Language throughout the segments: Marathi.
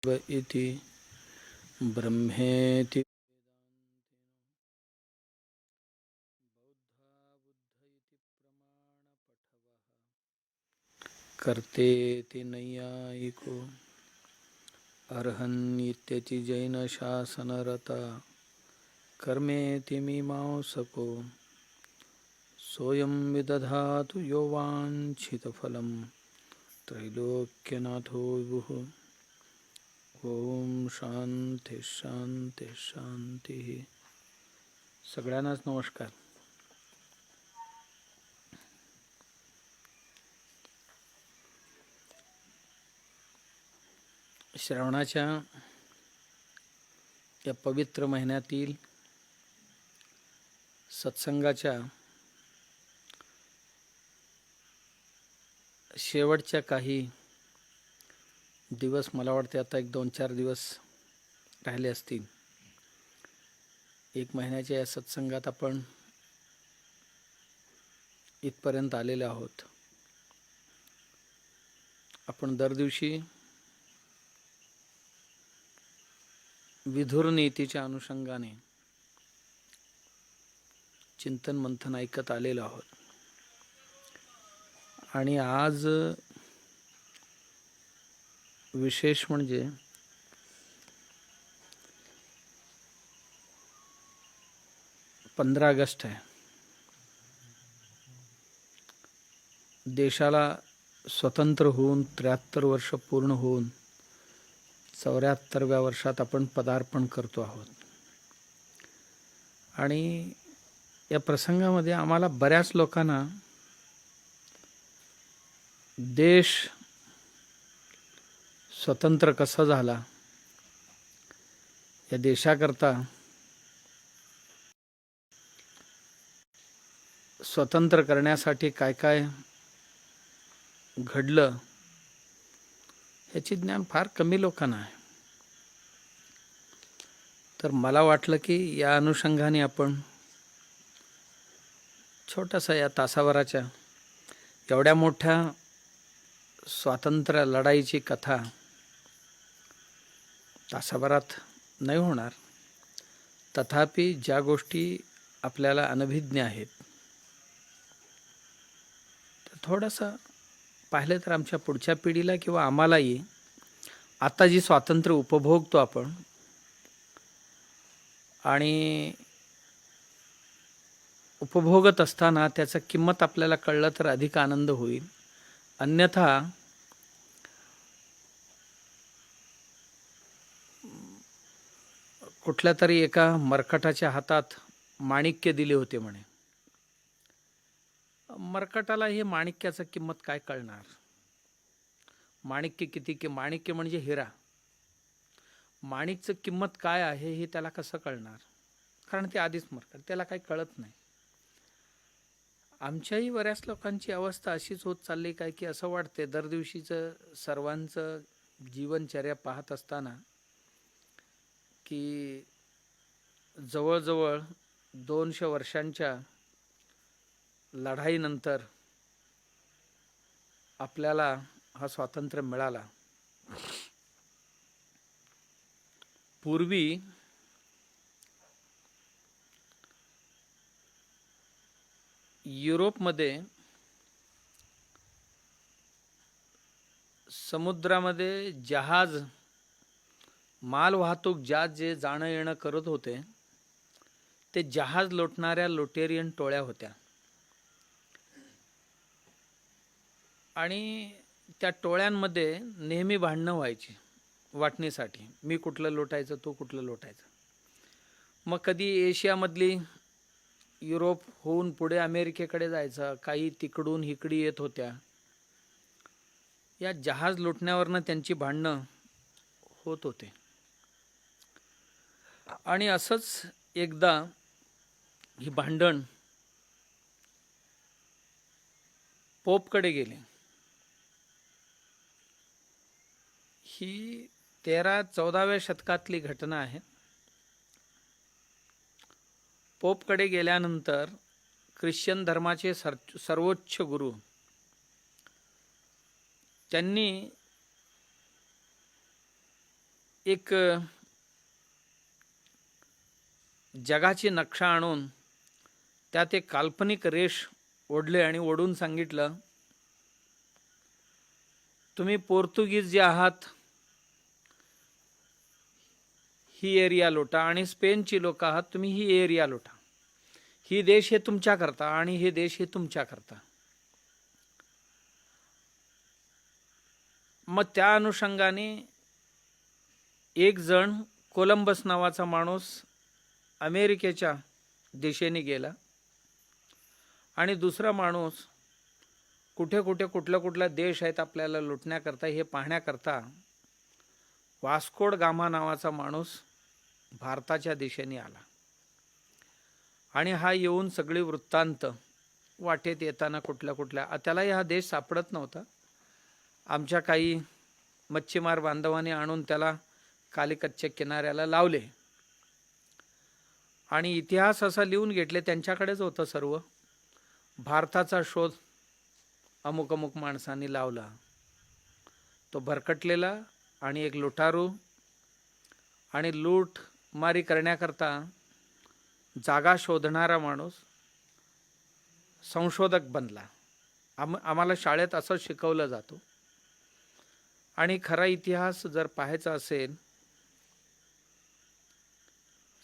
इति ब्रह्मेति कर्तेति नैयायिको अर्हन्नित्यति जैनशासनरता कर्मेति मीमांसको सोऽयं विदधातु यो वाञ्छितफलं त्रैलोक्यनाथो विभुः। ओम शांती शांती शांती। सगळ्यांनाच नमस्कार. श्रावणाच्या या पवित्र महिन्यातील सत्संगाच्या शेवटच्या काही दिवस, मला वाटते आता एक 2-4 दिवस राहिले असतील. एक महिन्याच्या या सत्संगात आपण इथपर्यंत आलेले आहोत. आपण दर दिवशी विधुर नीतीच्या अनुषंगाने चिंतन मंथन ऐकत आलेलो आहोत. आणि आज विशेष म्हणजे 15 ऑगस्ट आहे. देशाला स्वतंत्र होऊन 73 वर्ष पूर्ण होऊन 74व्या वर्षात आपण पदार्पण करतो आहोत. आणि या प्रसंगामध्ये आम्हाला बऱ्याच लोकांना देश स्वतंत्र कसा झाला, या देशाकरता स्वतंत्र करण्यासाठी काय काय घडलं याचे ज्ञान फार कमी लोकांना आहे. तर मला वाटलं की या अनुषंगाने आपण छोटासा या तासाभराच्या एवढ्या मोठ्या स्वातंत्र्य लढाईची कथा तासाभरात नाही होणार. तथापि ज्या गोष्टी आपल्याला अनभिज्ञ आहेत, तर थोडंसं पाहिलं तर आमच्या पुढच्या पिढीला किंवा आम्हालाही आता जी स्वातंत्र्य उपभोगतो आपण, आणि उपभोगत असताना त्याचं किंमत आपल्याला कळलं तर अधिक आनंद होईल. अन्यथा कुठल्या तरी एका मरकटाच्या हातात माणिक्य दिले होते म्हणे. मरकटाला हे माणिक्याचं किंमत काय कळणार? माणिक्य किती, की माणिक्य म्हणजे हिरा, माणिकचं किंमत काय आहे हे त्याला कसं कळणार? कारण ते आधीच मरकट, त्याला काही कळत नाही. आमच्याही बऱ्याच लोकांची अवस्था अशीच होत चालली काय, की असं वाटते दर दिवशीचं सर्वांचं जीवनचर्या पाहत असताना की जवळजवळ 200 वर्षांच्या लढाईनंतर आपल्याला हा स्वातंत्र्य मिळाला. पूर्वी युरोपमध्ये समुद्रामध्ये जहाज, माल वाहतूक जहाज जे जाणं येणं करत होते, ते जहाज लोटणाऱ्या लोटेरियन टोळ्या होत्या. आणि त्या टोळ्यांमध्ये नेहमी भांडणं व्हायची वाटणीसाठी. मी कुठलं लोटायचं, तो कुठलं लोटायचं. मग कधी एशियामधली युरोप होऊन पुढे अमेरिकेकडे जायचं, काही तिकडून इकडी येत होत्या. या जहाज लुटण्यावरनं त्यांची भांडणं होत होते. आणि असंच एकदा ही भांडण पोपकडे गेले. ही 13-14व्या शतकातली घटना आहे. पोपकडे गेल्यानंतर ख्रिश्चन धर्माचे सर्वोच्च गुरु त्यांनी एक जगाची नक्षा आणून त्यात एक काल्पनिक रेष ओढले आणि ओढून सांगितलं, तुम्ही पोर्तुगीज जे आहात ही एरिया लोटा आणि स्पेनची लोक आहात तुम्ही ही एरिया लोटा. ही देश हे तुमच्या करता आणि हे देश हे तुमच्या करता. मग त्या अनुषंगाने एक जण कोलंबस नावाचा माणूस अमेरिकेच्या दिशेने गेला आणि दुसरा माणूस कुठे कुठे कुठला देश आहेत आपल्याला लुटण्याकरता हे पाहण्याकरता वास्को ड गामा नावाचा माणूस भारताच्या दिशेने आला. आणि हा येऊन सगळी वृत्तांत वाटेत येताना कुठल्या त्यालाही हा देश सापडत नव्हता. आमच्या काही मच्छीमार बांधवांनी आणून त्याला कालिकतच्या किनाऱ्याला लावले आणि इतिहास असा लिहून घेतले, त्यांच्याकडेच होतं सर्व. भारताचा शोध अमुक अमुक माणसांनी लावला. तो भरकटलेला आणि एक लुटारू आणि लूटमारी करण्याकरता जागा शोधणारा माणूस संशोधक बनला. आम्हाला शाळेत असं शिकवलं जातो. आणि खरा इतिहास जर पाहायचा असेल,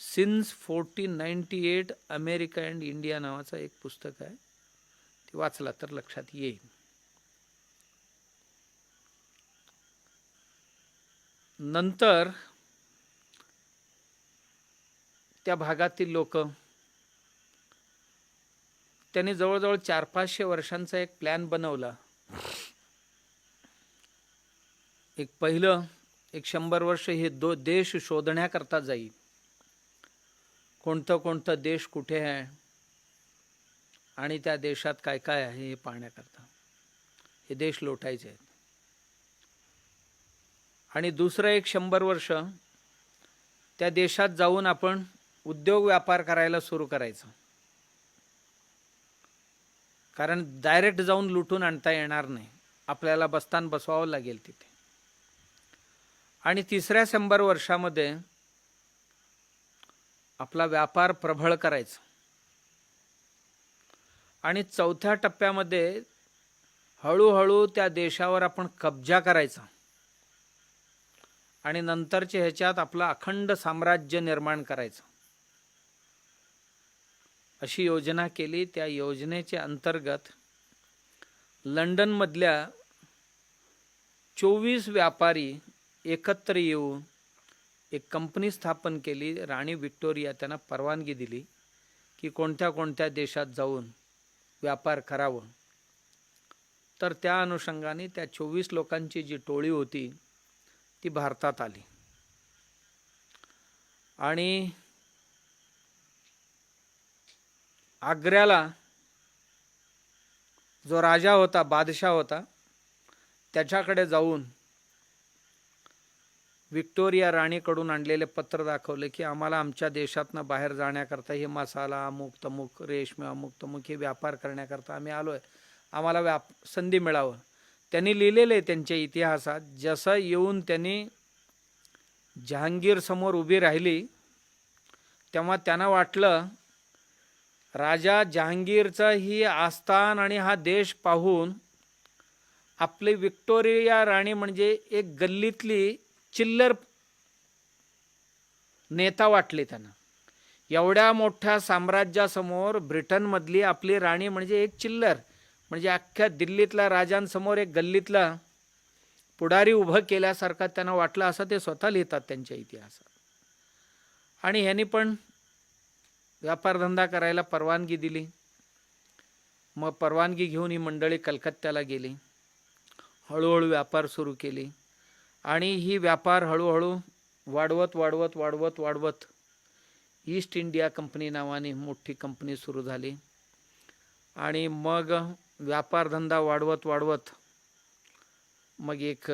सिन्स 1498 अमेरिका अँड इंडिया नावाचं एक पुस्तक आहे, ते वाचला तर लक्षात येईल. नंतर त्या भागातील लोक त्यांनी जवळजवळ 400-500 वर्षांचा एक प्लॅन बनवला. पहिलं 100 वर्ष हे देश शोधण्याकरता जाईल. कोणतं देश कुठे आहे आणि त्या देशात काय काय आहे हे पाहण्याकरता हे देश लोटायचे आहेत. आणि दुसरं 100 वर्ष त्या देशात जाऊन आपण उद्योग व्यापार करायला सुरू करायचं, कारण डायरेक्ट जाऊन लुटून आणता येणार नाही, आपल्याला बस्तान बसवावं लागेल तिथे. आणि तिसऱ्या 100 वर्षामध्ये आपला व्यापार प्रबळ करायचा. आणि चौथ्या टप्प्यामध्ये हळूहळू त्या देशावर आपण कब्जा करायचा आणि नंतरच्या ह्याच्यात आपलं अखंड साम्राज्य निर्माण करायचं, अशी योजना केली. त्या योजनेच्या अंतर्गत लंडनमधल्या 24 व्यापारी एकत्र येऊन एक कंपनी स्थापन केली. राणी व्हिक्टोरिया त्यांना परवानगी दिली की कोणत्या देशात जाऊन व्यापार करावं. तर त्या अनुषंगाने त्या 24 लोकांची जी टोळी होती ती भारतात आली. आणि आग्र्याला जो राजा होता, बादशाह होता, त्याच्याकडे जाऊन व्हिक्टोरिया राणीकडून आणलेले पत्र दाखवले की आम्हाला आमच्या देशातनं बाहेर जाण्याकरता हे मसाला अमुक तमुक रेशमी अमुक तमुक हे व्यापार करण्याकरता आम्ही आलोय, आम्हाला संधी मिळावं. त्यांनी लिहिलेले त्यांच्या इतिहासात. जसं येऊन त्यांनी जहांगीर समोर उभी राहिली तेव्हा त्यांना वाटलं राजा जहांगीरचं ही आस्थान आणि हा देश पाहून आपली व्हिक्टोरिया राणी म्हणजे एक गल्लीतली चिल्लर नेता वाटले त्यांना. एवढ्या मोठ्या साम्राज्यासमोर ब्रिटनमधली आपली राणी म्हणजे एक चिल्लर, म्हणजे अख्ख्या दिल्लीतल्या राजांसमोर एक गल्लीतला पुढारी उभं केल्यासारखं त्यांना वाटलं, असं ते स्वतः लिहितात त्यांच्या इतिहासात. आणि ह्यांनी पण व्यापारधंदा करायला परवानगी दिली. मग परवानगी घेऊन ही मंडळी कलकत्त्याला गेली, हळूहळू व्यापार सुरू केली. आणि ही व्यापार हळूहळू वाढवत ईस्ट इंडिया कंपनी नावाने मोठी कंपनी सुरू झाली. आणि मग व्यापारधंदा वाढवत मग एक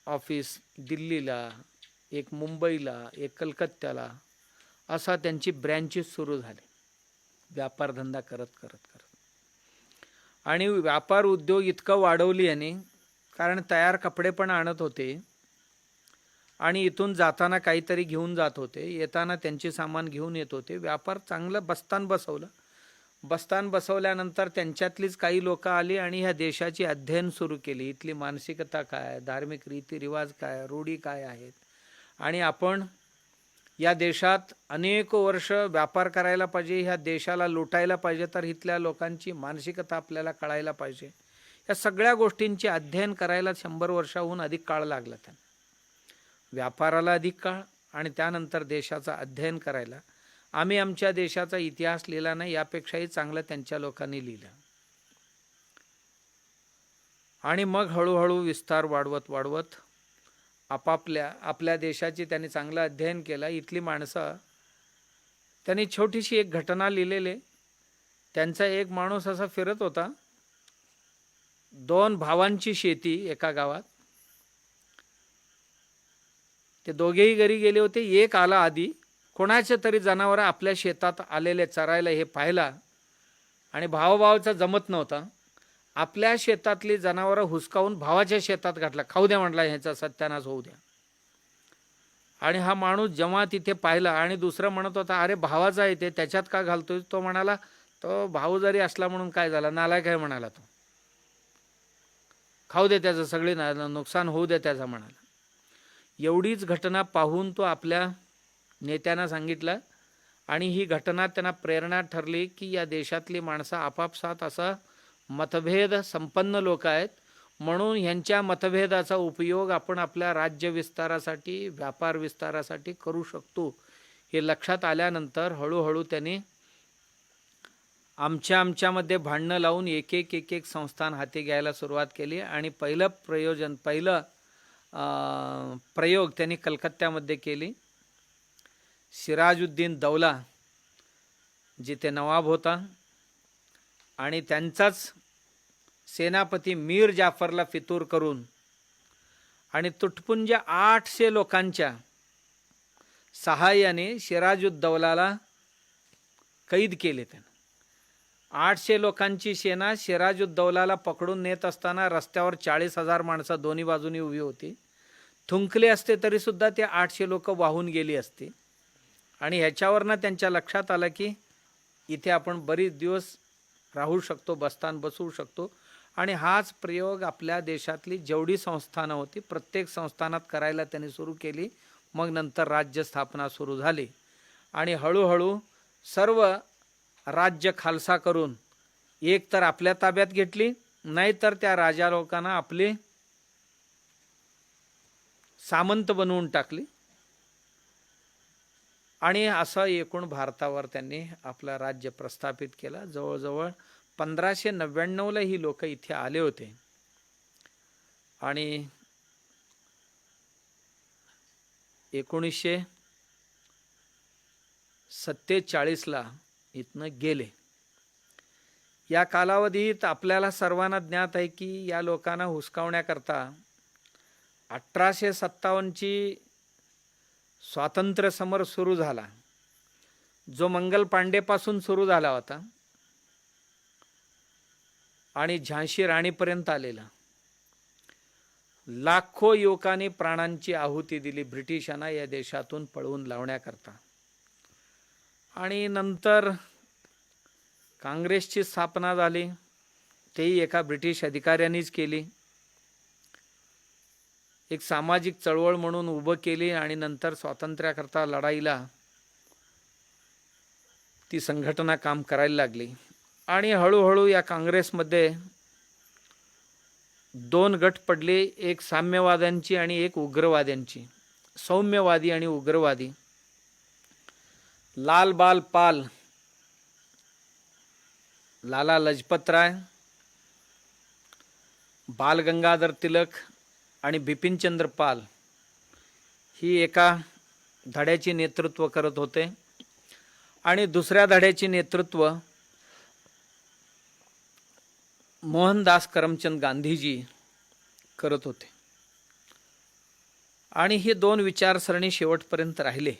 ऑफिस दिल्लीला, एक मुंबईला, एक कलकत्त्याला, असा त्यांची ब्रँचेस सुरू झाले व्यापारधंदा करत. आणि व्यापार उद्योग इतकं वाढवली यांनी, कारण तयार कपडे पण आणत होते आणि इथून जाताना काहीतरी घेऊन जात होते, येताना त्यांचे सामान घेऊन येत होते. व्यापार चांगलं बस्तान बसवलं. बस्तान बसवल्यानंतर त्यांच्यातलीच काही लोक आली आणि ह्या देशाची अध्ययन सुरू केली. इथली मानसिकता काय, धार्मिक रीतिरिवाज काय, रूढी काय आहेत, आणि आपण या देशात अनेक वर्ष व्यापार करायला पाहिजे, ह्या देशाला लुटायला पाहिजे, तर इथल्या लोकांची मानसिकता आपल्याला कळायला पाहिजे. या सगळ्या गोष्टींचे अध्ययन करायला 100 वर्षाहून अधिक काळ लागला त्यांना. व्यापाराला अधिक काळ आणि त्यानंतर देशाचं अध्ययन करायला. आम्ही आमच्या देशाचा इतिहास लिहिला नाही, यापेक्षाही चांगलं त्यांच्या लोकांनी लिहिलं. आणि मग हळूहळू विस्तार वाढवत आपल्या देशाची त्यांनी चांगलं अध्ययन केलं. इथली माणसं, त्यांनी छोटीशी एक घटना लिहिलेली. त्यांचा एक माणूस असा फिरत होता, 2 भावांची शेती एका गावात. ते दोघेही घरी गेले होते. एक आला आधी, कोणाचे तरी जनावर आपल्या शेतात आलेले चरायला हे पाहिला आणि भावाचं जमत नव्हतं. आपल्या शेतातली जनावरं हुसकावून भावाच्या शेतात घातला. खाऊ द्या म्हटला, ह्याचा सत्यानाश होऊ द्या. आणि हा माणूस जेव्हा तिथे पाहिला आणि दुसरं म्हणत होता, अरे भावाचा आहे ते, त्याच्यात का घालतोय? तो म्हणाला, तो भाऊ जरी असला म्हणून काय झाला, नालायक आहे म्हणाला, तो खाऊ दे, त्याचं सगळे नुकसान होऊ दे त्याचा म्हणाला. एवढीच घटना पाहून तो आपल्या नेत्यांना सांगितलं आणि ही घटना त्यांना प्रेरणा ठरली की या देशातली माणसं आपापसात असं मतभेद संपन्न लोक आहेत, म्हणून ह्यांच्या मतभेदाचा उपयोग आपण आपल्या राज्य विस्तारासाठी, व्यापार विस्तारासाठी करू शकतो. हे लक्षात आल्यानंतर हळूहळू त्यांनी आमच्यामध्ये भांडणं लावून एक एक संस्थान हाती घ्यायला सुरुवात केली. आणि पहिलं प्रयोग त्यांनी कलकत्त्यामध्ये केली. सिराजुद्दीन दौला जिथे नवाब होता आणि त्यांचाच सेनापती मीर जाफरला फितूर करून आणि तुटपुंज 800 लोकांच्या सहाय्याने सिराजुद्दौलाला कैद केले. त्यानं 800 लोकांची सेना सिराजुद्दौलाला पकडून नेत असताना रस्त्यावर 40,000 माणसं दोन्ही बाजूनी उभी होती. थुंकले असते तरी सुद्धा ते 800 लोक वाहून गेली असते. आणि ह्याच्यावरनं त्यांच्या लक्षात आलं की इथे आपण बरीच दिवस राहू शकतो, बस्तान बसवू शकतो. आणि हाच प्रयोग आपल्या देशातली जेवढी संस्थानं होती प्रत्येक संस्थानात करायला त्यांनी सुरू केली. मग नंतर राज्य स्थापना सुरू झाली आणि हळूहळू सर्व राज्य खालसा करून एक तर आपल्या ताब्यात घेतली, नाहीतर त्या राजा लोकांना आपले सामंत बनवून टाकली. आणि असं एकूण भारतावर त्यांनी आपला राज्य प्रस्थापित केला. जवळजवळ 1599ला ही लोक इथे आले होते आणि 1947ला इथनं गेले. या कालावधीत आपल्याला सर्वांना ज्ञात आहे की या लोकांना हुसकावण्याकरता 1857ची स्वातंत्र्य समर सुरू झाला, जो मंगल पांडेपासून सुरू झाला होता आणि झांशी राणीपर्यंत आलेला. लाखो युवकांनी प्राणांची आहुती दिली ब्रिटिशांना या देशातून पळवून लावण्याकरता. आणि नंतर काँग्रेसची स्थापना झाली, तेही एका ब्रिटिश अधिकाऱ्यांनीच केली. एक सामाजिक चळवळ म्हणून उभं केली आणि नंतर स्वातंत्र्याकरता लढाईला ती संघटना काम करायला लागली. आणि हळूहळू या काँग्रेसमध्ये 2 गट पडले, एक साम्यवाद्यांची आणि एक उग्रवाद्यांची. सौम्यवादी आणि उग्रवादी. लाल बाल पाल, लाला लजपतराय, बाल गंगाधर तिलक आणि बिपिनचंद्र पाल ही एका धड्याचे नेतृत्व करत होते आणि दुसऱ्या धड्याचे नेतृत्व मोहनदास करमचंद गांधीजी करत होते. आणि ही 2 विचारसरणी शेवटपर्यंत राहिले.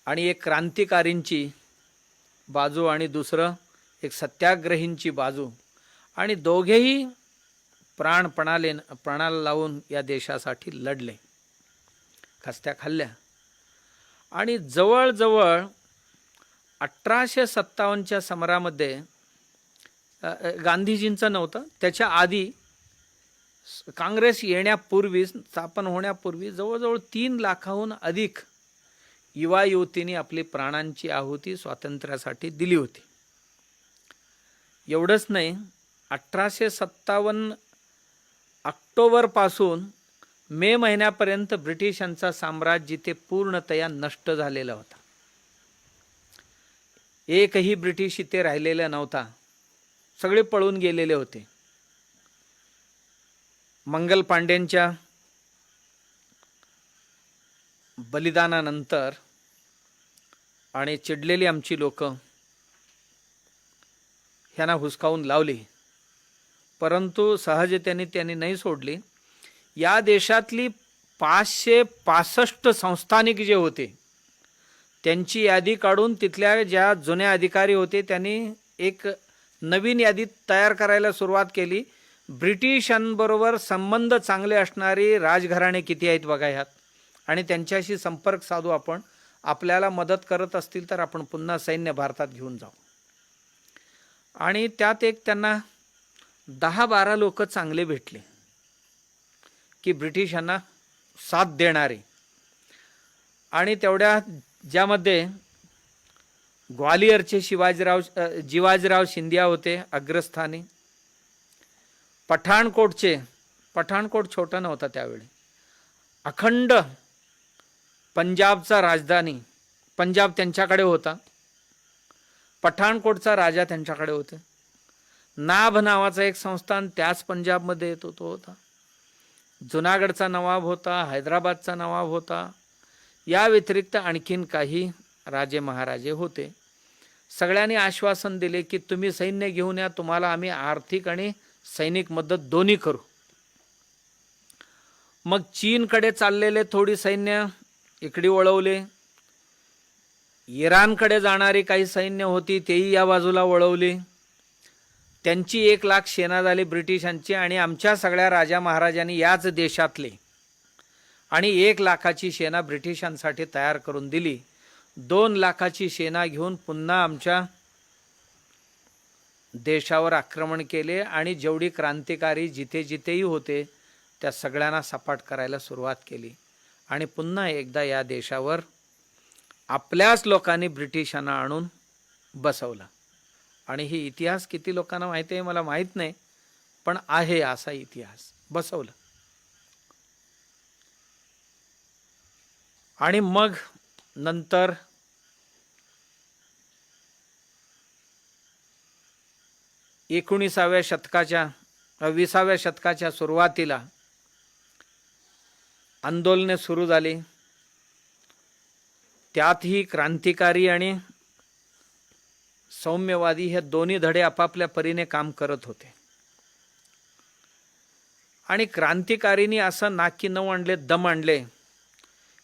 आणि एक क्रांतिकारींची बाजू आणि दुसरं एक सत्याग्रहींची बाजू, आणि दोघेही प्राणाला लावून या देशासाठी लढले. खस्त्या खाल्ल्या आणि जवळजवळ 1857च्या समरामध्ये गांधीजींचं नव्हतं, त्याच्या आधी काँग्रेस येण्यापूर्वी, स्थापन होण्यापूर्वी जवळजवळ 3 लाखाहून अधिक युवा युवतींनी आपली प्राणांची आहुती स्वातंत्र्यासाठी दिली होती. एवढंच नाही, 1857 ऑक्टोबरपासून मे महिन्यापर्यंत ब्रिटिशांचा साम्राज्य ते पूर्णतया नष्ट झालेला होता. एकही ब्रिटिश इथे राहिलेला नव्हता, सगळे पळून गेलेले होते. मंगल पांडेंच्या बलिदानानंतर आणि चिडलेली आमची लोक ह्यांना हुसकावून लावली, परंतु सहजतेने त्यांनी नाही सोडली. या देशातली 565 संस्थानिक जे होते त्यांची यादी काढून तिथल्या ज्या जुन्या अधिकारी होते त्यांनी एक नवीन यादी तयार करायला सुरुवात केली. ब्रिटिशांबरोबर संबंध चांगले असणारी राजघराणे किती आहेत बघा ह्यात, आणि त्यांच्याशी संपर्क साधू आपण. आपल्याला मदत करत असतील तर आपण पुन्हा सैन्य भारतात घेऊन जाऊ. आणि त्यात एक त्यांना 10-12 लोक चांगले भेटले की ब्रिटिशांना साथ देणारे. आणि तेवढ्या ज्यामध्ये ग्वालियरचे जिवाजीराव शिंदिया होते अग्रस्थानी. पठाणकोट छोटा नव्हता त्यावेळी, अखंड पंजाबचा राजधानी, पंजाब त्यांच्याकडे होता, पठाणकोटचा राजा त्यांच्याकडे होते. नाभ नावाचा एक संस्थान त्याच पंजाबमध्ये येतो, तो होता. जुनागडचा नवाब होता, हैदराबादचा नवाब होता. या व्यतिरिक्त आणखीन काही राजे महाराजे होते. सगळ्यांनी आश्वासन दिले की तुम्ही सैन्य घेऊन या, तुम्हाला आम्ही आर्थिक आणि सैनिक मदत दोन्ही करू. मग चीनकडे चाललेले थोडी सैन्य इकडे वळवले, इराणकडे जाणारी काही सैन्य होती तेही या बाजूला वळवली. त्यांची 1 लाख सेना झाली ब्रिटिशांची, आणि आमच्या सगळ्या राजा महाराजांनी याच देशातले आणि 1 लाखाची सेना ब्रिटिशांसाठी तयार करून दिली. 2 लाखाची सेना घेऊन पुन्हा आमच्या देशावर आक्रमण केले आणि जेवढी क्रांतिकारी जिथे जिथेही होते त्या सगळ्यांना सपाट करायला सुरुवात केली. आणि पुन्हा एकदा या देशावर आपल्याच लोकांनी ब्रिटिशांना आणून बसवलं. आणि ही इतिहास किती लोकांना माहिती आहे मला माहीत नाही, पण आहे असा इतिहास. बसवलं. आणि मग नंतर 19व्या शतकाच्या 20व्या शतकाच्या सुरुवातीला आंदोलने सुरू झाली. त्यातही क्रांतिकारी आणि सौम्यवादी हे दोन्ही धडे आपापल्या परीने काम करत होते. आणि क्रांतिकारींनी असं नाकी नऊ आणले, दम आणले.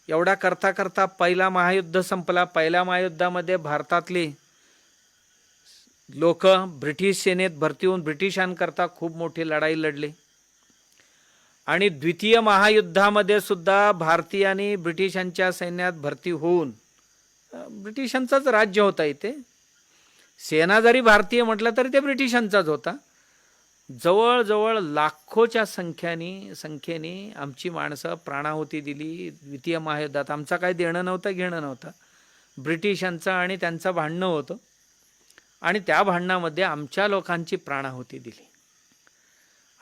एवढा करता करता पहिला महायुद्ध संपला. पहिल्या महायुद्धामध्ये भारतातली लोक ब्रिटिश सेनेत भरती होऊन ब्रिटिशांकरता खूप मोठी लढाई लढली. आणि द्वितीय महायुद्धामध्ये सुद्धा भारतीयांनी ब्रिटिशांच्या सैन्यात भरती होऊन, ब्रिटिशांचाच राज्य होता इथे, सेना जरी भारतीय म्हटलं तरी ते ब्रिटिशांचाच होता. जवळजवळ लाखोच्या संख्येने आमची माणसं प्राणाहुती दिली द्वितीय महायुद्धात. आमचा काही देणं नव्हतं घेणं नव्हतं, ब्रिटिशांचं आणि त्यांचं भांडणं होतं. आणि त्या भांडणामध्ये आमच्या लोकांची प्राणाहुती दिली.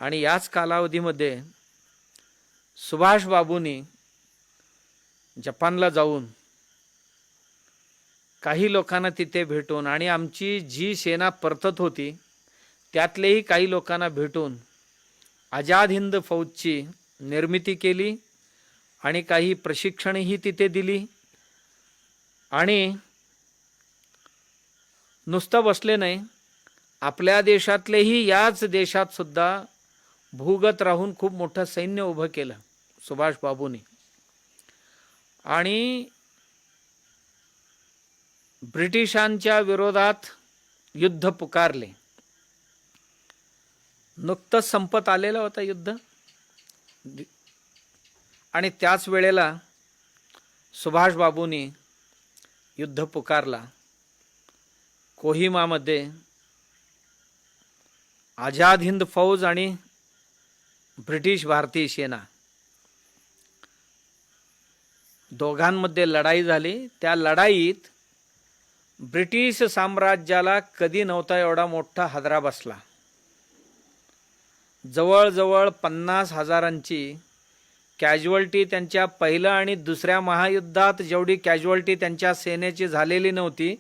आणि याच कालावधीमध्ये सुभाष बाबूंनी जपानला जाऊन काही लोकांना तिथे भेटून आणि आमची जी सेना परतत होती त्यातलेही काही लोकांना भेटून आझाद हिंद फौजची निर्मिती केली आणि काही प्रशिक्षणही तिथे दिली. आणि नुसतं बसले नाही, आपल्या देशातलेही याच देशात सुद्धा भूगत राहून खूप मोठं सैन्य उभं केलं सुभाष बाबूंनी. आणि ब्रिटिशांच्या विरोधात युद्ध पुकारले. नुकतंच संपत आलेलं होतं युद्ध. आणि त्याच वेळेला सुभाषबाबूंनी युद्ध पुकारला. कोहिमामध्ये आझाद हिंद फौज आणि ब्रिटिश भारतीय सेना दोघांमध्ये लढाई झाली. त्या लढाईत ब्रिटिश साम्राज्याला कधी नव्हता एवढा मोठा हादरा बसला. जवळजवळ 50,000ची कॅज्युअल्टी त्यांच्या पहिलं आणि दुसऱ्या महायुद्धात जेवढी कॅज्युअल्टी त्यांच्या सेनेची झालेली नव्हती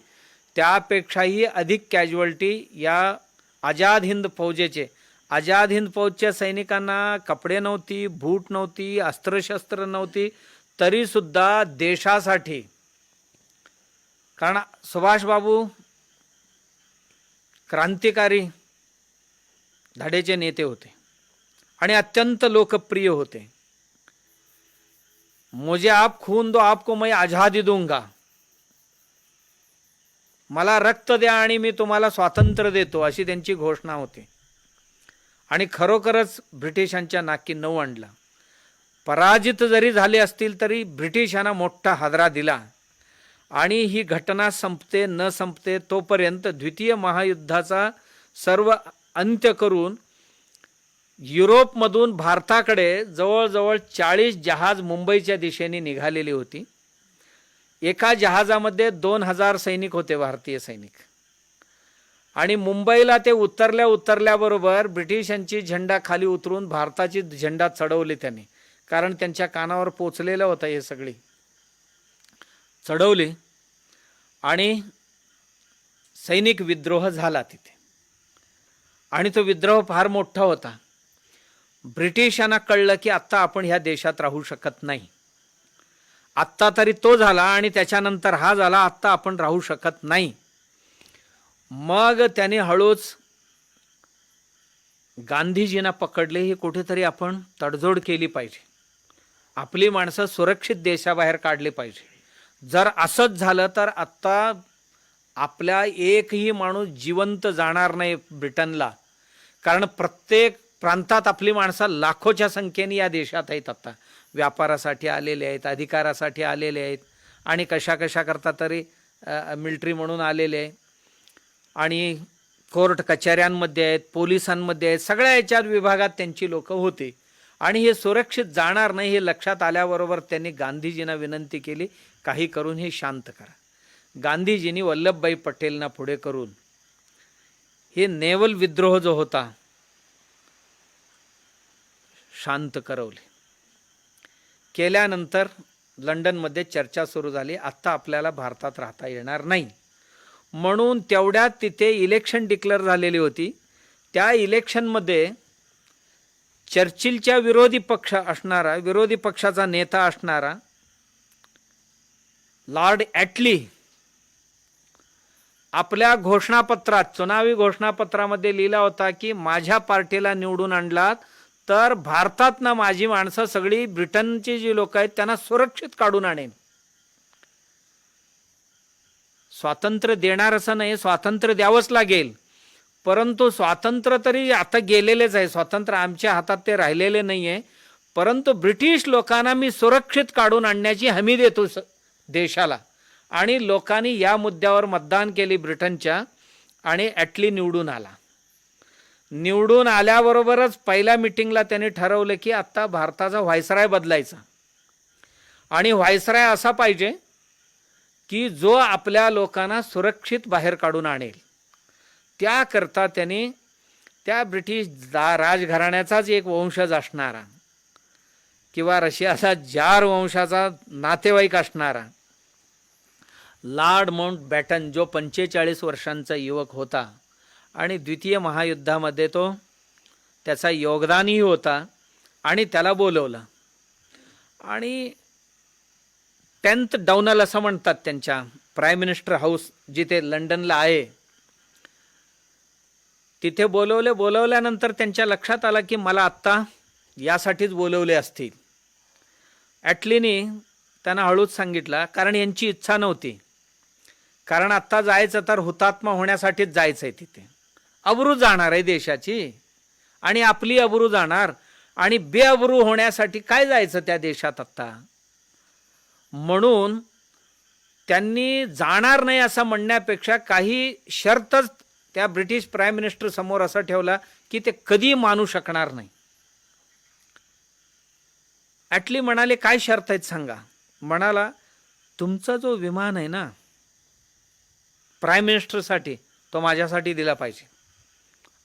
त्यापेक्षाही अधिक कॅज्युअल्टी या आझाद हिंद फौजेचे. आझाद हिंद फौजच्या सैनिकांना कपडे नव्हती, बूट नव्हती, अस्त्रशस्त्र नव्हती, तरीसुद्धा देशासाठी, कारण सुभाषबाबू क्रांतिकारी धाडेचे नेते होते आणि अत्यंत लोकप्रिय होते. मुझे आप खून दो आपको मैं आझादी दूंगा, मला रक्त द्या आणि मी तुम्हाला स्वातंत्र्य देतो, अशी त्यांची घोषणा होती. आणि खरोखरच ब्रिटिशांच्या नाकी नऊ आणला. पराजित जरी झाले असतील तरी ब्रिटिशांना मोठा हादरा दिला. आणि ही घटना संपते न संपते तोपर्यंत द्वितीय महायुद्धाचा सर्व अंत्य करून युरोपमधून भारताकडे जवळजवळ 40 जहाज मुंबईच्या दिशेने निघालेली होती. एका जहाजामध्ये 2000 सैनिक होते, भारतीय सैनिक. आणि मुंबईला ते उतरल्याबरोबर ब्रिटिशांची झेंडा खाली उतरून भारताची झेंडा चढवली त्यांनी, कारण त्यांच्या कानावर पोचलेलं होतं हे सगळी. चढवली आणि सैनिक विद्रोह झाला तिथे. आणि तो विद्रोह फार मोठा होता. ब्रिटिशांना कळलं की आत्ता आपण ह्या देशात राहू शकत नाही. आत्ता तरी तो झाला आणि त्याच्यानंतर हा झाला, आत्ता आपण राहू शकत नाही. मग त्याने हळूच गांधीजींना पकडले. ही कुठेतरी आपण तडजोड केली पाहिजे, आपली माणसं सुरक्षित देशाबाहेर काढली पाहिजे. जर असंच झालं तर आत्ता आपला एकही माणूस जिवंत जाणार नाही ब्रिटनला, कारण प्रत्येक प्रांतात आपली माणसं लाखोच्या संख्येने या देशात आहेत. आता व्यापारासाठी आलेले आहेत, अधिकारासाठी आलेले आहेत आणि कशा करता तरी मिलिटरी म्हणून आलेले आहे. आणि कोर्ट कचेऱ्यांमध्ये आहेत, पोलिसांमध्ये आहेत, सगळ्या याच्यात विभागात त्यांची लोक होती. आणि हे सुरक्षित जाणार नाही हे लक्षात आल्याबरोबर त्यांनी गांधीजींना विनंती केली, काही करून हे शांत करा. गांधीजींनी वल्लभभाई पटेलना पुढे करून हे नेवल विद्रोह जो होता शांत करवले. केल्यानंतर लंडनमध्ये चर्चा सुरू झाली, आत्ता आपल्याला भारतात राहता येणार नाही. म्हणून तेवढ्यात तिथे इलेक्शन डिक्लेअर झालेली होती. त्या इलेक्शनमध्ये चर्चिलच्या विरोधी पक्षाचा नेता असणारा लॉर्ड ॲटली आपल्या घोषणापत्रात, चुनावी घोषणापत्रामध्ये लिहिला होता की माझ्या पार्टीला निवडून आणलात तर भारतातना माझी माणसं सगळी, ब्रिटनची जी लोक आहेत त्यांना सुरक्षित काढून आणेन. स्वातंत्र्य देणार असं नाही, स्वातंत्र्य द्यावंच लागेल, परंतु स्वातंत्र्य तरी आता गेलेलेच आहे, स्वातंत्र्य आमच्या हातात ते राहिलेले नाही आहे, परंतु ब्रिटिश लोकांना मी सुरक्षित काढून आणण्याची हमी देतो देशाला. आणि लोकांनी या मुद्द्यावर मतदान केली ब्रिटनच्या, आणि ॲटली निवडून आला. निवडून आल्याबरोबरच पहिल्या मीटिंगला त्यांनी ठरवलं की आता भारताचा व्हायसराय बदलायचा आणि व्हायसराय असा पाहिजे की जो आपल्या लोकांना सुरक्षित बाहेर काढून आणेल. त्याकरता त्यांनी त्या ब्रिटिश राजघराण्याचाच एक वंशज असणारा किंवा रशियाचा जार वंशाचा नातेवाईक असणारा लॉर्ड माउंटबॅटन, जो 45 वर्षांचा युवक होता आणि द्वितीय महायुद्धामध्ये तो त्याचा योगदानही होता, आणि त्याला बोलवलं. आणि 10th डाउनल असं म्हणतात त्यांच्या प्राईम मिनिस्टर हाऊस जिथे लंडनला आहे, तिथे बोलवल्यानंतर त्यांच्या लक्षात आलं की मला आत्ता यासाठीच बोलवले असतील. ॲटलीने त्यांना हळूच सांगितलं, कारण यांची इच्छा नव्हती, कारण आत्ता जायचं तर हुतात्मा होण्यासाठीच जायचं आहे. तिथे अब्रू जाणार आहे देशाची आणि आपली अब्रू जाणार, आणि बेअब्रू होण्यासाठी काय जायचं त्या देशात आत्ता. म्हणून त्यांनी जाणार नाही असं म्हणण्यापेक्षा काही शर्तच त्या ब्रिटिश प्राईम मिनिस्टर समोर असं ठेवला की ते कधी मानू शकणार नाही. ॲटली म्हणाले काय शर्त आहेत सांगा. म्हणाला तुमचा जो विमान आहे ना प्राईम मिनिस्टरसाठी तो माझ्यासाठी दिला पाहिजे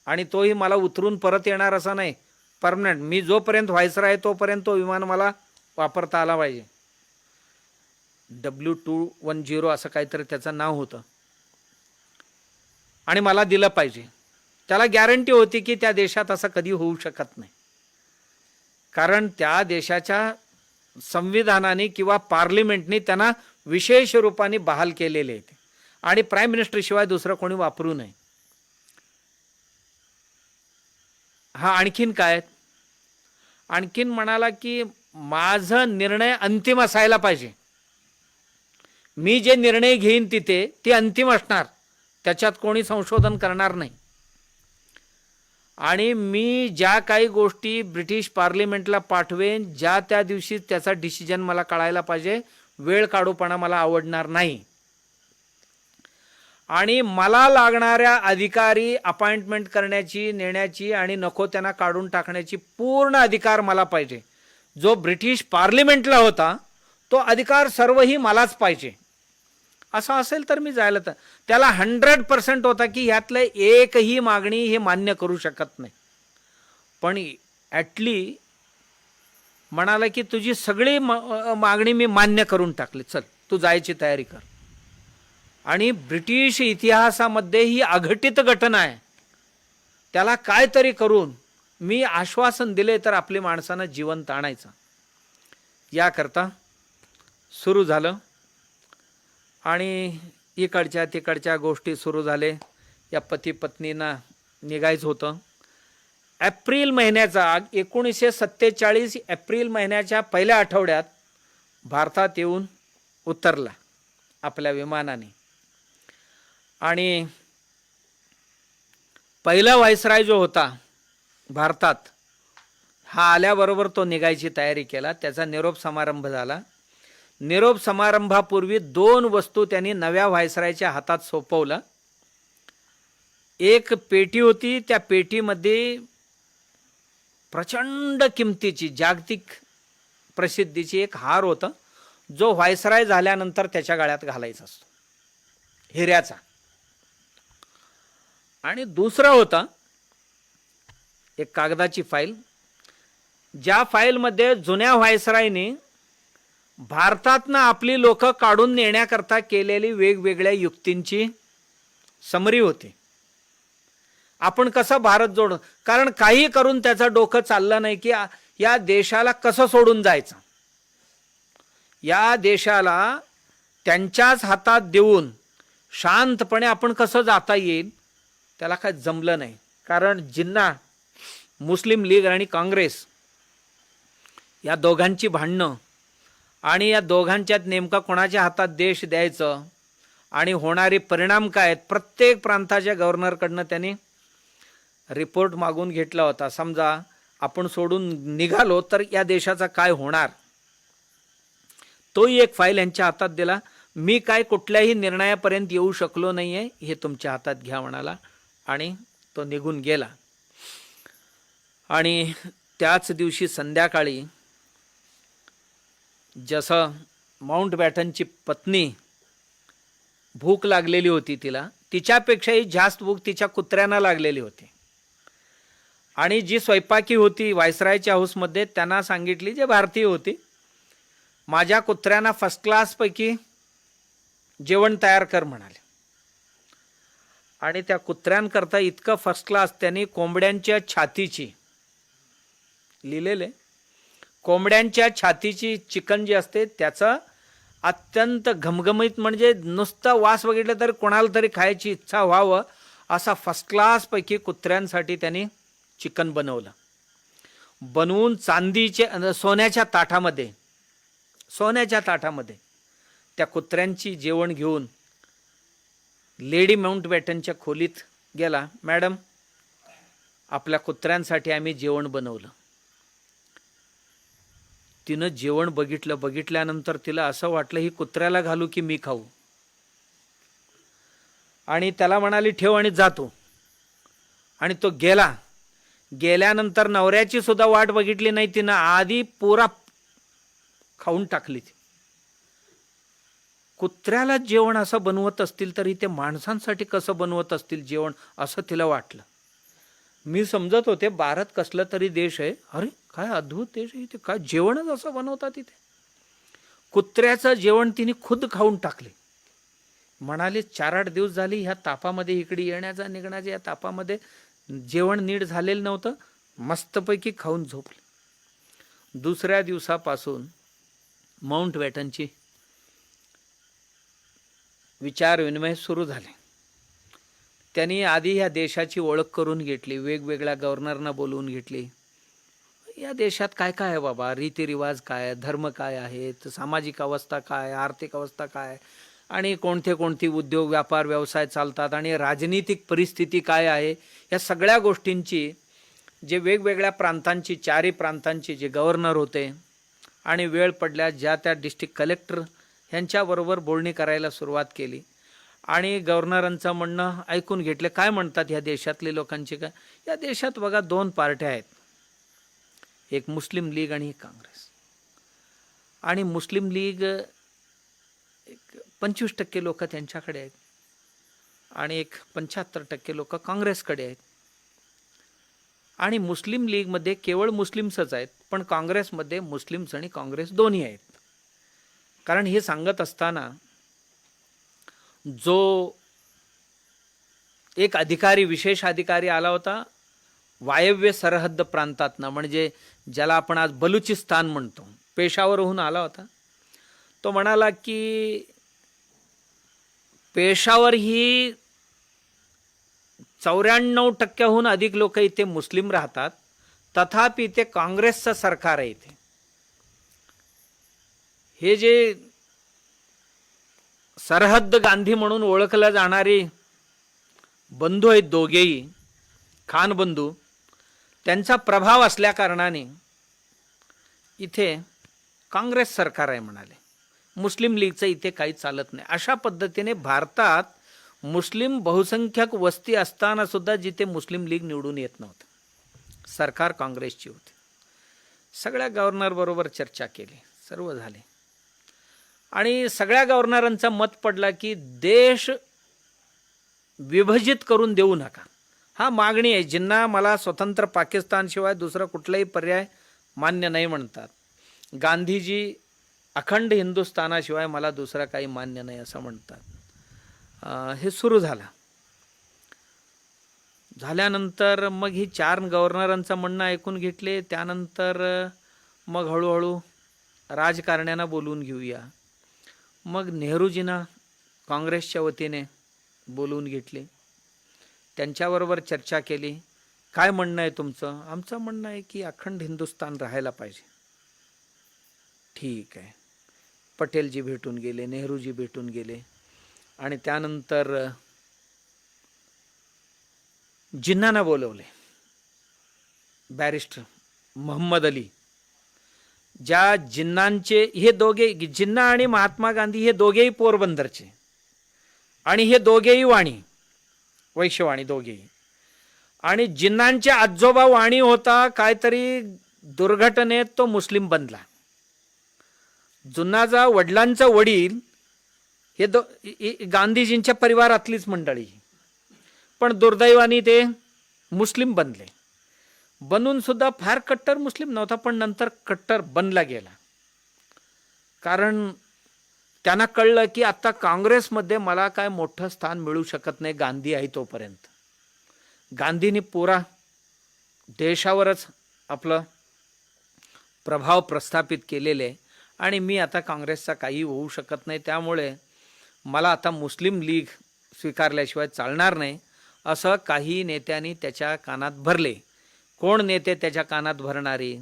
आणि तोही मला उतरून परत येणार असा नाही, परमनंट. मी जोपर्यंत व्हायसराय तोपर्यंत तो विमान मला वापरता आला पाहिजे. W210 असं काहीतरी त्याचं नाव होतं आणि मला दिलं पाहिजे. त्याला गॅरंटी होती की त्या देशात असं कधी होऊ शकत नाही, कारण त्या देशाच्या संविधानाने किंवा पार्लिमेंटने त्यांना विशेष रूपाने बहाल केलेले आहे आणि प्राईम मिनिस्टर शिवाय दुसरं कोणी वापरू नये. हा आणखीन काय, आणखीन म्हणाला की माझा निर्णय अंतिम असायला पाहिजे. मी जे निर्णय घेईन तिथे ते अंतिम असणार, त्याच्यात कोणी संशोधन करणार नाही. आणि मी ज्या काही गोष्टी ब्रिटिश पार्लिमेंटला पाठवेन ज्या त्या दिवशी त्याचा डिसिजन मला कळायला पाहिजे. वेळ काढूपणा मला आवडणार नाही. आणि मला लागणाऱ्या अधिकारी अपॉइंटमेंट करण्याची, नेण्याची आणि नको त्यांना काढून टाकण्याची पूर्ण अधिकार मला पाहिजे. जो ब्रिटिश पार्लिमेंटला होता तो अधिकार सर्वही मलाच पाहिजे. असं असेल तर मी जायला, तर त्याला 100% होता की ह्यातलं एकही मागणी हे मान्य करू शकत नाही. पण ॲटली म्हणाला की तुझी सगळी मागणी मी मान्य करून टाकली, चल तू जायची तयारी कर. आणि ब्रिटिश इतिहासामध्ये ही अघटित घटना आहे. त्याला काहीतरी करून मी आश्वासन दिले तर आपली माणसानं जिवंत आणायचं. याकरता सुरू झालं आणि इकडच्या तिकडच्या गोष्टी सुरू झाले. या पती पत्नींना निघायचं होतं. एप्रिल महिन्याचा 1947 एप्रिल महिन्याच्या पहिल्या आठवड्यात भारतात येऊन उतरला आपल्या विमानाने. आणि पहिला व्हायसराय जो होता भारतात, हा आल्याबरोबर तो निघायची तयारी केला. त्याचा निरोप समारंभ झाला. निरोप समारंभापूर्वी 2 वस्तू त्यांनी नव्या व्हायसरायच्या हातात सोपवलं. एक पेटी होती, त्या पेटीमध्ये प्रचंड किमतीची जागतिक प्रसिद्धीची एक हार होतं, जो व्हायसराय झाल्यानंतर त्याच्या गळ्यात घालायचा असतो, हिऱ्याचा. आणि दुसरा होता एक कागदाची फाईल, ज्या फाईलमध्ये जुन्या व्हायसरायने भारतातनं आपली लोक काढून नेण्याकरता केलेली वेगवेगळ्या युक्तींची समरी होती. आपण कसं भारत जोड, कारण काही करून त्याचं डोकं चाललं नाही की या देशाला कसं सोडून जायचं. या देशाला त्यांच्याच हातात देऊन शांतपणे आपण कसं जाता येईल, त्याला काय जमलं नाही. कारण जिन्ना मुस्लिम लीग आणि काँग्रेस या दोघांची भांडणं आणि या दोघांच्यात नेमका कोणाच्या हातात देश द्यायचं आणि होणारे परिणाम काय आहेत, प्रत्येक प्रांताच्या गव्हर्नरकडनं त्यांनी रिपोर्ट मागून घेतला होता. समजा आपण सोडून निघालो तर या देशाचा काय होणार, तोही एक फाईल यांच्या हातात दिला. मी काय कुठल्याही निर्णयापर्यंत येऊ शकलो नाही आहे, हे तुमच्या हातात घ्या म्हणाला आणि तो निघून गेला. आणि त्याच दिवशी संध्याकाळी जसं माउंटबॅटनची पत्नी, भूक लागलेली होती तिला, तिच्यापेक्षाही जास्त भूक तिच्या कुत्र्यांना लागलेली होती. आणि जी स्वयंपाकी होती व्हायसरायच्या हाऊसमध्ये, त्यांना सांगितली, जे भारतीय होती, माझ्या कुत्र्यांना फर्स्ट क्लासपैकी जेवण तयार कर म्हणाले. आणि त्या कुत्र्यांकरता इतकं फर्स्ट क्लास त्यांनी कोंबड्यांच्या छातीची लिहिलेले, कोंबड्यांच्या छातीची चिकन जी असते त्याचं अत्यंत घमघमीत, म्हणजे नुसता वास बघितलं तर कोणाला तरी खायची इच्छा व्हावं असा फर्स्ट क्लासपैकी कुत्र्यांसाठी त्यांनी चिकन बनवलं. बनवून चांदीचे सोन्याच्या ताटामध्ये त्या कुत्र्यांची जेवण घेऊन लेडी माउंटबॅटनच्या खोलीत गेला. मॅडम, आपल्या कुत्र्यांसाठी आम्ही जेवण बनवलं. तिनं जेवण बघितल्यानंतर तिला असं वाटलं ही कुत्र्याला घालू की मी खाऊ. आणि त्याला म्हणाली ठेव आणि जातो. आणि तो गेला. गेल्यानंतर नवऱ्याची सुद्धा वाट बघितली नाही तिनं, आधी पुरा खाऊन टाकली. कुत्र्याला जेवण असं बनवत असतील तरी ते माणसांसाठी कसं बनवत असतील जेवण, असं तिला वाटलं. मी समजत होते भारत कसलं तरी देश आहे, अरे काय अद्भुत देश आहे इथे, काय जेवणच असं बनवतात इथे. कुत्र्याचं जेवण तिने खुद खाऊन टाकले. म्हणाले 4-8 दिवस झाली ह्या तापामध्ये इकडे येण्याचा निघण्याच्या या तापामध्ये जेवण नीट झालेलं नव्हतं, मस्तपैकी खाऊन झोपले. दुसऱ्या दिवसापासून माउंट बॅटनची विचार विनिमय सुरू झाले. त्यांनी आधी ह्या देशाची ओळख करून घेतली, वेगवेगळ्या गव्हर्नरना बोलवून घेतली. या देशात काय काय आहे बाबा, रीतिरिवाज काय, धर्म काय आहेत, सामाजिक अवस्था काय, आर्थिक अवस्था काय, आणि कोणते उद्योग व्यापार व्यवसाय चालतात, आणि राजनीतिक परिस्थिती काय आहे, या सगळ्या गोष्टींची जे वेगवेगळ्या प्रांतांची, 4 प्रांतांची जे गव्हर्नर होते, आणि वेळ पडल्या ज्या त्या डिस्ट्रिक्ट कलेक्टर ह्यांच्याबरोबर बोलणी करायला सुरुवात केली. आणि गव्हर्नरांचं म्हणणं ऐकून घेतले. काय म्हणतात ह्या देशातले लोकांचे काय, या देशात बघा 2 पार्ट्या आहेत, एक मुस्लिम लीग आणि एक काँग्रेस. आणि मुस्लिम लीग 25% लोक त्यांच्याकडे आहेत आणि एक 75% लोक काँग्रेसकडे आहेत. आणि मुस्लिम लीगमध्ये केवळ मुस्लिम्सच आहेत, पण काँग्रेसमध्ये मुस्लिम्स आणि काँग्रेस दोन्ही आहेत. कारण हे सांगत असताना जो एक अधिकारी, विशेष अधिकारी आला होता वायव्य सरहद्द प्रांतातनं, म्हणजे ज्याला आपण आज बलुचिस्तान म्हणतो, पेशावरहून आला होता. तो म्हणाला की पेशावर ही 94% अधिक लोक इथे मुस्लिम राहतात, तथापि इथे काँग्रेसचं सरकार आहे. इथे हे जे सरहद्द गांधी म्हणून ओळखलं जाणारे बंधू आहेत दोघेही, खान बंधू, त्यांचा प्रभाव असल्या कारणाने इथे काँग्रेस सरकार आहे म्हणाले. मुस्लिम लीगचं इथे काही चालत नाही. अशा पद्धतीने भारतात मुस्लिम बहुसंख्यक वस्ती असताना सुद्धा जिथे मुस्लिम लीग निवडून येत नव्हतं, सरकार काँग्रेसची होती. सगळ्या गव्हर्नर बरोबर चर्चा केली, सर्व झाले. आणि सगळ्या गव्हर्नरांचं मत पडला की देश विभाजित करून देऊ नका. हा मागणी आहे. जिन्ना मला स्वतंत्र पाकिस्तानशिवाय दुसरा कुठलाही पर्याय मान्य नाही म्हणतात. गांधीजी अखंड हिंदुस्थानाशिवाय मला दुसरा काही मान्य नाही असं म्हणतात. हे सुरू झाल्यानंतर मग ही 4 गव्हर्नरांचं म्हणणं ऐकून घेतले. त्यानंतर मग हळूहळू राजकारण्यांना बोलवून घेऊया. मग नेहरूजींना काँग्रेसच्या वतीने बोलवून घेतले, त्यांच्याबरोबर चर्चा केली. काय म्हणणं आहे तुमचं? आमचं म्हणणं आहे की अखंड हिंदुस्थान राहायला पाहिजे. ठीक आहे. पटेलजी भेटून गेले, नेहरूजी भेटून गेले. आणि त्यानंतर जिन्नांना बोलवले. बॅरिस्टर मोहम्मद अली, ज्या जिन्नांचे हे दोघे, जिन्ना आणि महात्मा गांधी हे दोघेही पोरबंदरचे, आणि हे दोघेही वाणी, वैश्यवाणी दोघेही. आणि जिन्नांचे आजोबा वाणी होता, काहीतरी दुर्घटनेत तो मुस्लिम बनला. जुन्नाचा वडिलांचा वडील हे गांधीजींच्या परिवारातलीच मंडळी, पण दुर्दैवाने ते मुस्लिम बनले. बनून सुद्धा फार कट्टर मुस्लिम नव्हता, पण नंतर कट्टर बनला गेला. कारण त्यांना कळलं की आता काँग्रेसमध्ये मला काय मोठं स्थान मिळू शकत नाही गांधी आहे तोपर्यंत. गांधींनी पुरा देशावरच आपलं प्रभाव प्रस्थापित केलेले, आणि मी आता काँग्रेसचा काही होऊ शकत नाही, त्यामुळे मला आता मुस्लिम लीग स्वीकारल्याशिवाय चालणार नाही, असं काही नेत्यांनी त्याच्या कानात भरले. कोण नेते त्याच्या कानात भरणारे?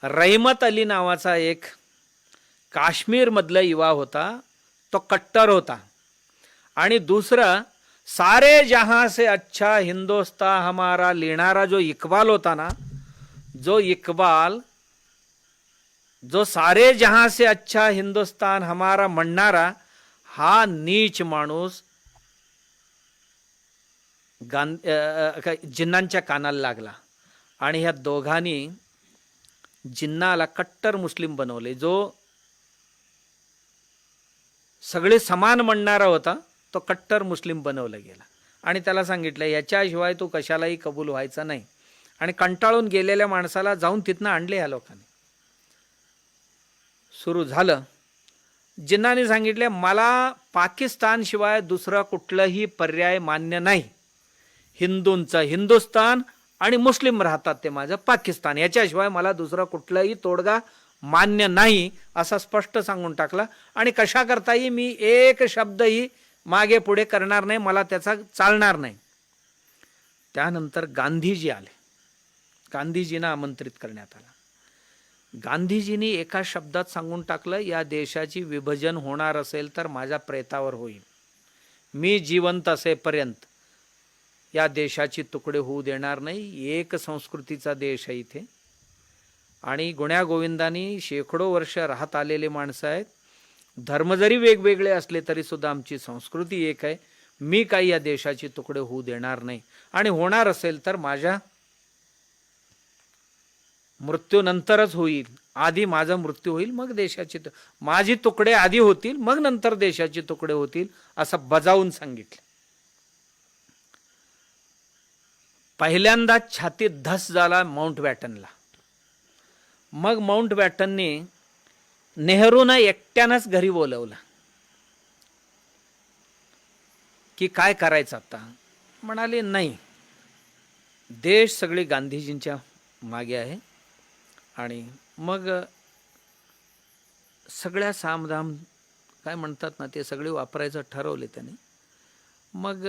रहमत अली नावाचा एक काश्मीरमधला युवा होता, तो कट्टर होता. आणि दुसरं सारे जहां से अच्छा हिंदुस्तान हमारा लिहिणारा जो इक्बाल होता ना, जो इक्बाल जो सारे जहां से अच्छा हिंदुस्तान हमारा म्हणणारा हा नीच माणूस जिन्नांच्या कानाला लागला आणि ह्या दोघांनी जिन्नाला कट्टर मुस्लिम बनवले. जो सगळे समान म्हणणारा होता तो कट्टर मुस्लिम बनवला गेला आणि त्याला सांगितलं याच्याशिवाय तू कशालाही कबूल व्हायचा नाही. आणि कंटाळून गेलेल्या माणसाला जाऊन तिथनं आणले ह्या लोकांनी. सुरू झालं. जिन्नाने सांगितले मला पाकिस्तान शिवाय दुसरा कुठलाही पर्याय मान्य नाही. हिंदूंचं हिंदुस्तान आणि मुस्लिम राहतात ते माझं पाकिस्तान, याच्याशिवाय मला दुसरा कुठलाही तोडगा मान्य नाही असा स्पष्ट सांगून टाकला. आणि कशा करताही मी एक शब्दही मागे पुढे करणार नाही, मला त्याचा चालणार नाही. त्यानंतर गांधीजी आले. गांधीजींना आमंत्रित करण्यात आलं. गांधीजींनी एका शब्दात सांगून टाकलं या देशाची विभाजन होणार असेल तर माझ्या प्रेतावर होईल. मी जिवंत असेपर्यंत या देशाची तुकडे होऊ देणार नाही. एक संस्कृतीचा देश आहे इथे आणि गुण्यागोविंदांनी शेकडो वर्ष राहत आलेले माणसं आहेत. धर्म जरी वेगवेगळे असले तरी सुद्धा आमची संस्कृती एक आहे. मी काही या देशाची तुकडे होऊ देणार नाही आणि होणार असेल तर माझ्या मृत्यूनंतरच होईल. आधी माझा मृत्यू होईल मग देशाची माझी तुकडे आधी होतील मग नंतर देशाची तुकडे होतील असं बजावून सांगितलं. पहिल्यांदा छातीत धस झाला माउंट बॅटनला. मग माउंट बॅटनने नेहरूंना एकट्यानंच घरी बोलवलं की काय करायचं आता. म्हणाले नाही, देश सगळी गांधीजींच्या मागे आहे. आणि मग सगळ्या सामधाम काय म्हणतात ना ते सगळे वापरायचं ठरवले त्याने. मग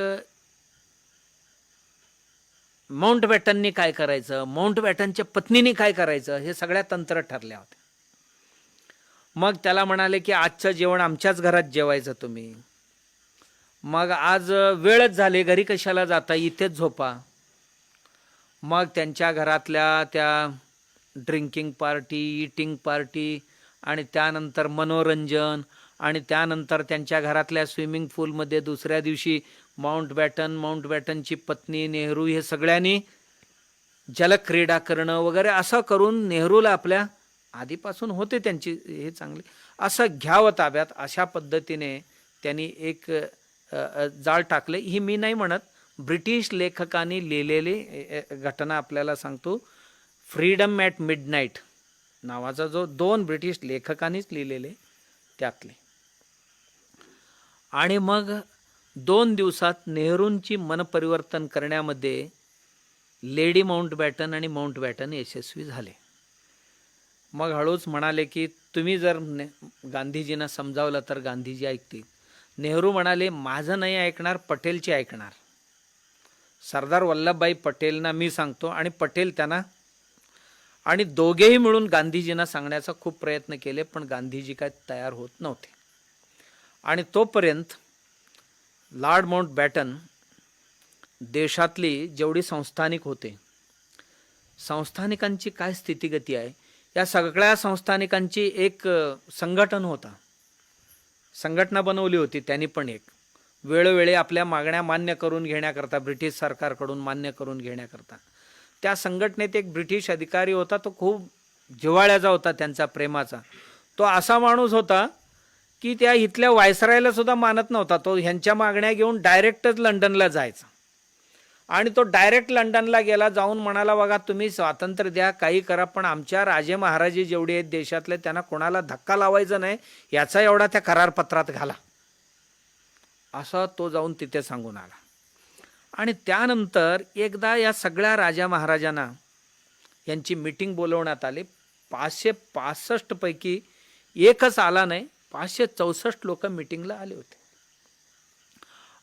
माउंट बॅटननी काय करायचं, माउंट बॅटनच्या पत्नीने काय करायचं हे सगळ्या तंत्र ठरल्या होत्या. मग त्याला म्हणाले की आजचं जेवण आमच्याच घरात जेवायचं तुम्ही. मग आज वेळच झाले, घरी कशाला जाता, इथेच झोपा. मग त्यांच्या घरातल्या त्या ड्रिंकिंग पार्टी, ईटिंग पार्टी आणि त्यानंतर मनोरंजन आणि त्यानंतर त्यांच्या घरातल्या स्विमिंग पूलमध्ये दुसऱ्या दिवशी माउंट बॅटनची पत्नी, नेहरू हे सगळ्यांनी जलक्रीडा करणं वगैरे असं करून नेहरूला आपल्या आधीपासून होते त्यांची हे चांगले असं घ्यावं ताब्यात. अशा पद्धतीने त्यांनी एक जाळ टाकले. ही मी नाही म्हणत, ब्रिटिश लेखकांनी लिहिलेली घटना आपल्याला सांगतो. फ्रीडम ॲट मिडनाईट नावाचा जो 2 ब्रिटिश लेखकांनीच लिहिलेले त्यातले. आणि मग 2 दिवसात नेहरूंची मनपरिवर्तन करण्यामध्ये लेडी माउंट बॅटन आणि माउंट बॅटन यशस्वी झाले. मग हळूच म्हणाले की तुम्ही जर गांधीजींना समजावलं तर गांधीजी ऐकतील. नेहरू म्हणाले माझं नाही ऐकणार, पटेलची ऐकणार. सरदार वल्लभभाई पटेलना मी सांगतो आणि पटेल त्यांना. आणि दोघेही मिळून गांधीजींना सांगण्याचा खूप प्रयत्न केले पण गांधीजी काय तयार होत नव्हते. आणि तोपर्यंत लॉर्ड माउंट बॅटन देशातली जेवढी संस्थानिक होते, संस्थानिकांची काय स्थितीगती आहे या सगळ्या संस्थानिकांची एक संघटन होता, संघटना बनवली होती त्यांनी पण. एक वेळोवेळी आपल्या मागण्या मान्य करून घेण्याकरता, ब्रिटिश सरकारकडून मान्य करून घेण्याकरता त्या संघटनेत एक ब्रिटिश अधिकारी होता. तो खूप जिव्हाळ्याचा होता, त्यांचा प्रेमाचा. तो असा माणूस होता की त्या इथल्या व्हायसरायला सुद्धा मानत नव्हता. तो ह्यांच्या मागण्या घेऊन डायरेक्टच लंडनला जायचा. आणि तो डायरेक्ट लंडनला गेला, जाऊन म्हणाला बघा तुम्ही स्वातंत्र्य द्या, काही करा, पण आमच्या राजे महाराजे जेवढे आहेत देशातले त्यांना कोणाला धक्का लावायचा नाही याचा एवढा त्या करारपत्रात घाला, असा तो जाऊन तिथे सांगून आला. आणि त्यानंतर एकदा या सगळ्या राजा महाराजांना यांची मीटिंग बोलवण्यात आली. 565 पैकी एकच आला नाही, 564 लोक मीटिंगला आले होते.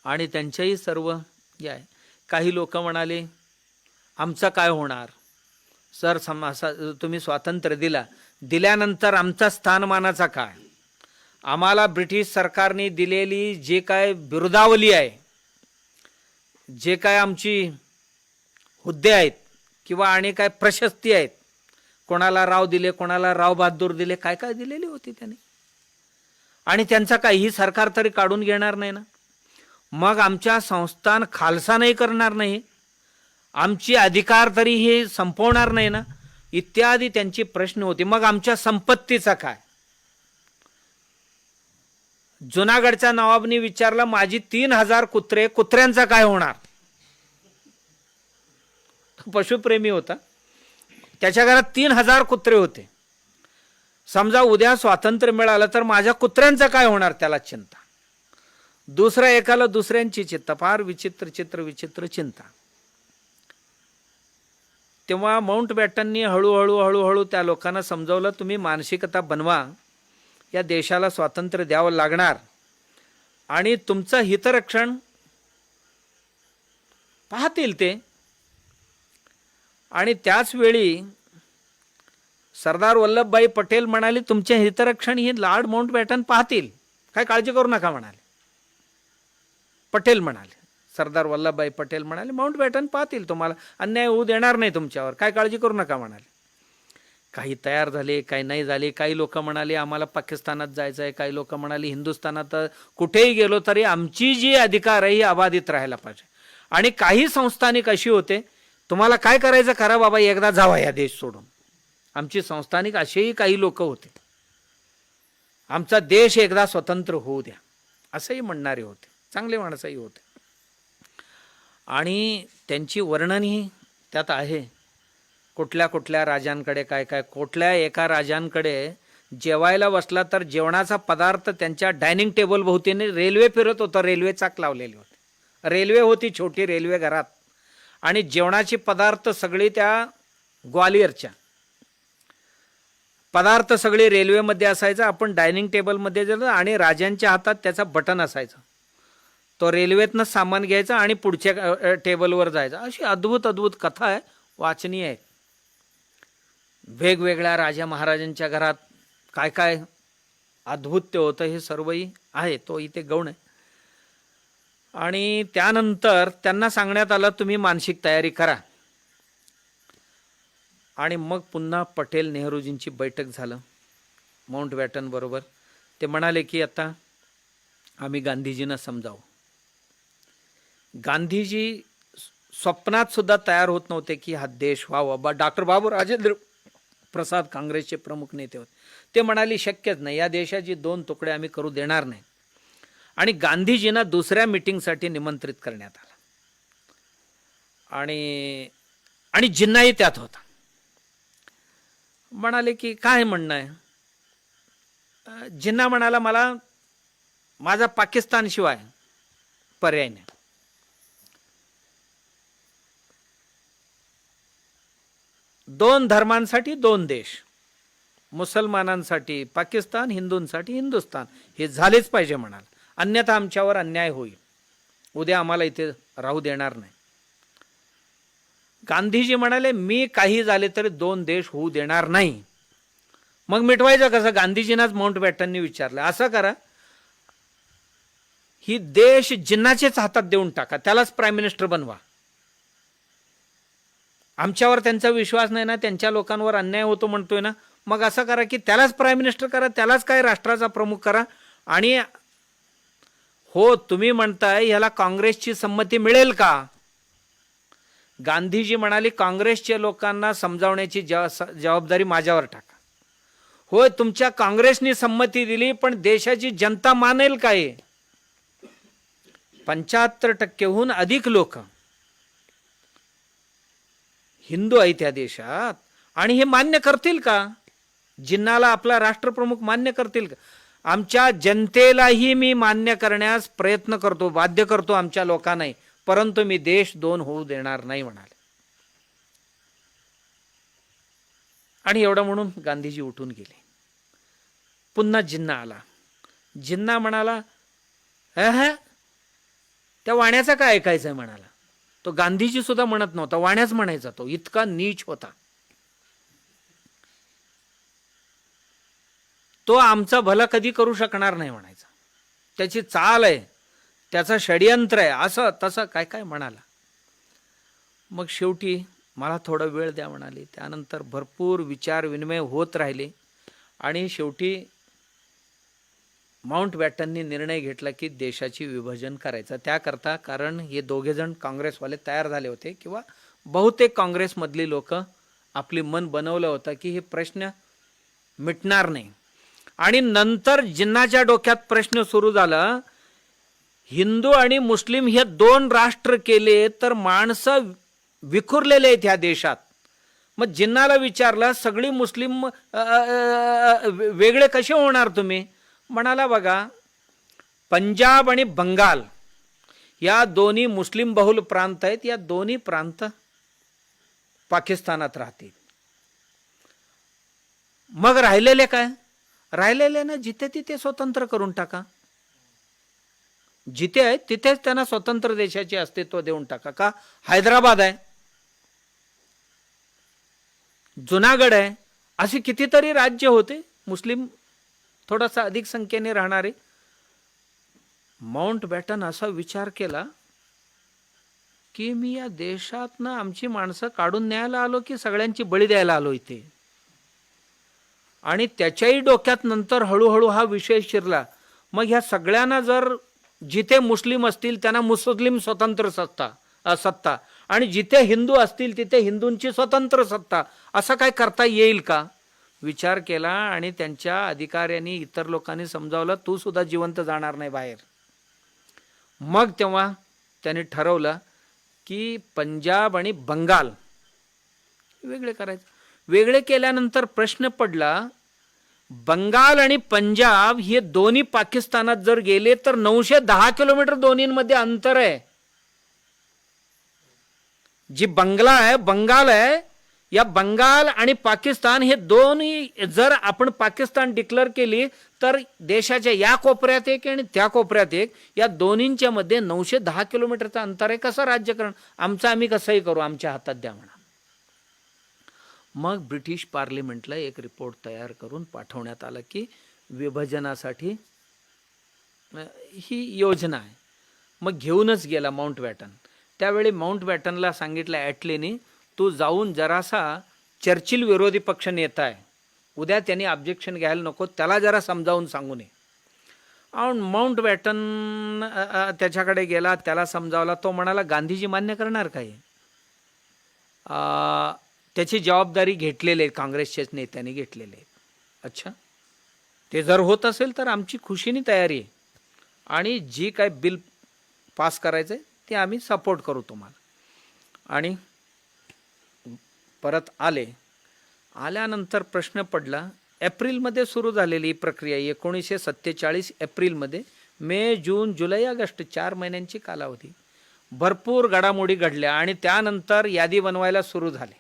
आणि त्यांच्याही सर्व या काही लोक म्हणाले आमचं काय होणार सर, तुम्ही स्वातंत्र्य दिल्यानंतर आमचा स्थानमानाचा काय, आम्हाला ब्रिटिश सरकारने दिलेली जे काय बिरुदावली आहे, जे काय आमची हुद्दे आहेत किंवा आणि काय प्रशस्ती आहेत, कोणाला राव दिले, कोणाला राव बहादूर दिले, काय काय दिलेली होती त्याने. आणि त्यांचा काही सरकार तरी काढून घेणार नाही ना. मग आमच्या संस्थान खालसा नाही करणार नाही, आमची अधिकार तरी हे संपवणार नाही ना, इत्यादी त्यांची प्रश्न होते. मग आमच्या संपत्तीचा काय. जुनागडच्या नवाबनी विचारलं, माझी 3000 कुत्रे, कुत्र्यांचा काय होणार. पशुप्रेमी होता, त्याच्या घरात 3000 कुत्रे होते. समजा उद्या स्वातंत्र्य मिळालं तर माझ्या कुत्र्यांचं काय होणार, त्याला चिंता. दुसऱ्या एकाला दुसऱ्यांची चिंता. फार विचित्र चिंता. तेव्हा माउंटबॅटननी हळूहळू त्या लोकांना समजावलं, तुम्ही मानसिकता बनवा, या देशाला स्वातंत्र्य द्यावं लागणार आणि तुमचं हितरक्षण पाहतील ते. आणि त्याच वेळी सरदार वल्लभभाई पटेल म्हणाले, तुमचे हितरक्षण ही लॉर्ड माउंटबॅटन पाहतील, काय काळजी करू नका म्हणाले. पटेल म्हणाले, सरदार वल्लभभाई पटेल म्हणाले, माउंटबॅटन पाहतील, तुम्हाला अन्याय होऊ देणार नाही तुमच्यावर, काय काळजी करू नका म्हणाले. काही तयार झाले, काही नाही झाले. काही लोक म्हणाले आम्हाला पाकिस्तानात जायचं आहे, काही लोक म्हणाले हिंदुस्थानात कुठेही गेलो तरी आमची जी अधिकार आहे ही अबाधित राहायला पाहिजे. आणि काही संस्थानिक अशी होते, तुम्हाला काय करायचं करा बाबा, एकदा जावा या देश सोडून. आमची संस्थानिक असेही काही लोक होते, आमचा देश एकदा स्वतंत्र होऊ द्या असंही म्हणणारे होते, चांगले माणसंही होते. आणि त्यांची वर्णनही त्यात आहे, कुठल्या राजांकडे काय काय. कुठल्या एका राजांकडे जेवायला बसला तर जेवणाचा पदार्थ त्यांच्या डायनिंग टेबल भोवतीने रेल्वे फिरत होतं, रेल्वे चाक लावलेले होते. रेल्वे होती, छोटी रेल्वे घरात, आणि जेवणाचे पदार्थ सगळे त्या ग्वालियरच्या पदार्थ सगळे रेल्वेमध्ये असायचं. आपण डायनिंग टेबलमध्ये गेलो आणि राजांच्या हातात त्याचा बटन असायचं, तो रेल्वेतनं सामान घ्यायचा आणि पुढच्या टेबलवर जायचं. अशी अद्भुत कथा आहे, वाचनीय आहे. वेगवेगळ्या राजा महाराजांच्या घरात काय काय अद्भुत होतं हे सर्वही आहे, तो इथे गौण आहे. आणि त्यानंतर त्यांना सांगण्यात आलं, तुम्ही मानसिक तयारी करा. आणि मग पुन्हा पटेल नेहरूजींची बैठक झालं माउंटबॅटन बरोबर. ते म्हणाले की आता आम्ही गांधीजींना समजावू. गांधीजी स्वप्नात सुद्धा तयार होत नव्हते की हा देश व्हावा. डॉक्टर बाबू राजेंद्र प्रसाद काँग्रेसचे प्रमुख नेते होते, ते म्हणाले शक्यच नाही, या देशाची 2 तुकडे आम्ही करू देणार नाही. आणि गांधीजींना दुसऱ्या मीटिंगसाठी निमंत्रित करण्यात आलं. आणि जिन्नाही त्यात होता. म्हणाले की काय म्हणणं आहे. जिन्ना म्हणाला, मला माझा पाकिस्तान शिवाय पर्याय नाही. दोन धर्मांसाठी 2 देश, मुसलमानांसाठी पाकिस्तान, हिंदूंसाठी हिंदुस्तान, हे झालेच पाहिजे म्हणाल, अन्यथा आमच्यावर अन्याय होईल, उद्या आम्हाला इथे राहू देणार नाही. गांधीजी म्हणाले, मी काही झाले तरी 2 देश होऊ देणार नाही. मग मिटवायचं कसं. गांधीजींनाच माउंटबॅटननी विचारलं, असं करा, ही देश जिन्नाच्याच हातात देऊन टाका, त्यालाच प्राईम मिनिस्टर बनवा. आमच्यावर त्यांचा विश्वास नाही ना, त्यांच्या लोकांवर अन्याय होतो म्हणतोय ना, मग असं करा की त्यालाच प्राईम मिनिस्टर करा, त्यालाच काय राष्ट्राचा प्रमुख करा. आणि हो, तुम्ही म्हणताय ह्याला काँग्रेसची संमती मिळेल का. गांधीजी म्हणाले, काँग्रेसच्या लोकांना समजावण्याची जबाबदारी माझ्यावर टाका. होय, तुमच्या काँग्रेसने संमती दिली, पण देशाची जनता मानेल काय. 75% अधिक लोक हिंदू आहेत त्या देशात, आणि हे मान्य करतील का. जिन्नाला आपला राष्ट्रप्रमुख मान्य करतील का. आमच्या जनतेलाही मी मान्य करण्यास प्रयत्न करतो, बाध्य करतो आमच्या लोकांनाही, परंतु मी देश 2 होऊ देणार नाही म्हणाले. आणि एवढं म्हणून गांधीजी उठून गेले. पुन्हा जिन्ना आला. जिन्ना म्हणाला, त्या वाण्याचा काय ऐकायचंय म्हणाला. तो गांधीजी सुद्धा म्हणत नव्हता, वाण्याच म्हणायचा, तो इतका नीच होता. तो आमचा भला कधी करू शकणार नाही म्हणायचा, त्याची चाल आहे, त्याचं षडयंत्र आहे, असं तसं काय काय म्हणाला. मग शेवटी मला थोडा वेळ द्या म्हणाले. त्यानंतर भरपूर विचार विनिमय होत राहिले आणि शेवटी माउंटबॅटननी निर्णय घेतला की देशाची विभाजन करायचं. त्याकरता कारण हे दोघेजण काँग्रेसवाले तयार झाले होते किंवा बहुतेक काँग्रेसमधली लोक आपली मन बनवलं होतं की हे प्रश्न मिटणार नाही. आणि नंतर जिन्नाच्या डोक्यात प्रश्न सुरू झाला, हिंदू आणि मुस्लिम हे दोन राष्ट्र केले तर माणसं विखुरलेले आहेत ह्या देशात. मग जिन्नाला विचारलं, सगळी मुस्लिम वेगळे कसे होणार तुम्ही? म्हणाला, बघा, पंजाब आणि बंगाल या दोन्ही मुस्लिम बहुल प्रांत आहेत. या दोन्ही प्रांत पाकिस्तानात राहतील. मग राहिलेले काय? राहिलेले ना जिथे तिथे स्वतंत्र करून टाका. जिथे आहेत तिथेच त्यांना स्वतंत्र देशाचे अस्तित्व देऊन टाका. का? हैदराबाद आहे, जुनागड आहे, असे कितीतरी राज्य होते मुस्लिम थोडासा अधिक संख्येने राहणारे. माउंटबॅटन असा विचार केला की मी या देशातनं आमची माणसं काढून न्यायला आलो की सगळ्यांची बळी द्यायला आलो इथे. आणि त्याच्याही डोक्यात नंतर हळूहळू हा विषय शिरला. मग ह्या सगळ्यांना जर जिथे मुस्लिम असतील त्यांना मुस्लिम स्वतंत्र सत्ता आणि जिथे हिंदू असतील तिथे हिंदूंची स्वतंत्र सत्ता, असं काय करता येईल का? विचार केला आणि त्यांच्या अधिकाऱ्यांनी इतर लोकांनी समजावलं, तू सुद्धा जिवंत जाणार नाही बाहेर. मग तेव्हा त्यांनी ठरवलं की पंजाब आणि बंगाल वेगळे करायचे. वेगळे केल्यानंतर प्रश्न पडला, बंगाल आणि पंजाब हे दोन्ही पाकिस्तानात जर गेले तर 910 किलोमीटर दोन्हीमध्ये अंतर आहे. जी बंगाल आहे, या बंगाल आणि पाकिस्तान हे दोन्ही जर आपण पाकिस्तान डिक्लेअर केली तर देशाच्या या कोपऱ्यात एक आणि त्या कोपऱ्यात एक, या दोन्हींच्या मध्ये 910 किलोमीटरचं अंतर आहे. कसं राज्यकरण? आमचं आम्ही कसंही करू, आमच्या हातात द्या म्हणा. मग ब्रिटिश पार्लिमेंटला एक रिपोर्ट तयार करून पाठवण्यात आला की विभाजनासाठी ही योजना आहे. मग घेऊनच गेला माउंटबॅटन. त्यावेळी माउंटबॅटनला सांगितलं ॲटलीनी, तू जाऊन जरासा चर्चिल विरोधी पक्ष नेता आहे, उद्या त्यांनी ऑब्जेक्शन घ्यायला नको, त्याला जरा समजावून सांगू नये. माउंटबॅटन त्याच्याकडे गेला, त्याला समजावला. तो म्हणाला, गांधीजी मान्य करणार काय? त्याची जबाबदारी घेतलेली आहे, काँग्रेसच्याच नेत्यांनी घेतलेले आहे. अच्छा, ते जर होत असेल तर आमची खुशीने तयारी आहे आणि जी काय बिल पास करायचं आहे ते आम्ही सपोर्ट करू तुम्हाला. आणि परत आल्यानंतर प्रश्न पडला, एप्रिलमध्ये सुरू झालेली ही प्रक्रिया 1947 एप्रिलमध्ये, मे, जून, जुलै, ऑगस्ट 4 महिन्यांची कालावधी. भरपूर घडामोडी घडल्या आणि त्यानंतर यादी बनवायला सुरू झाले.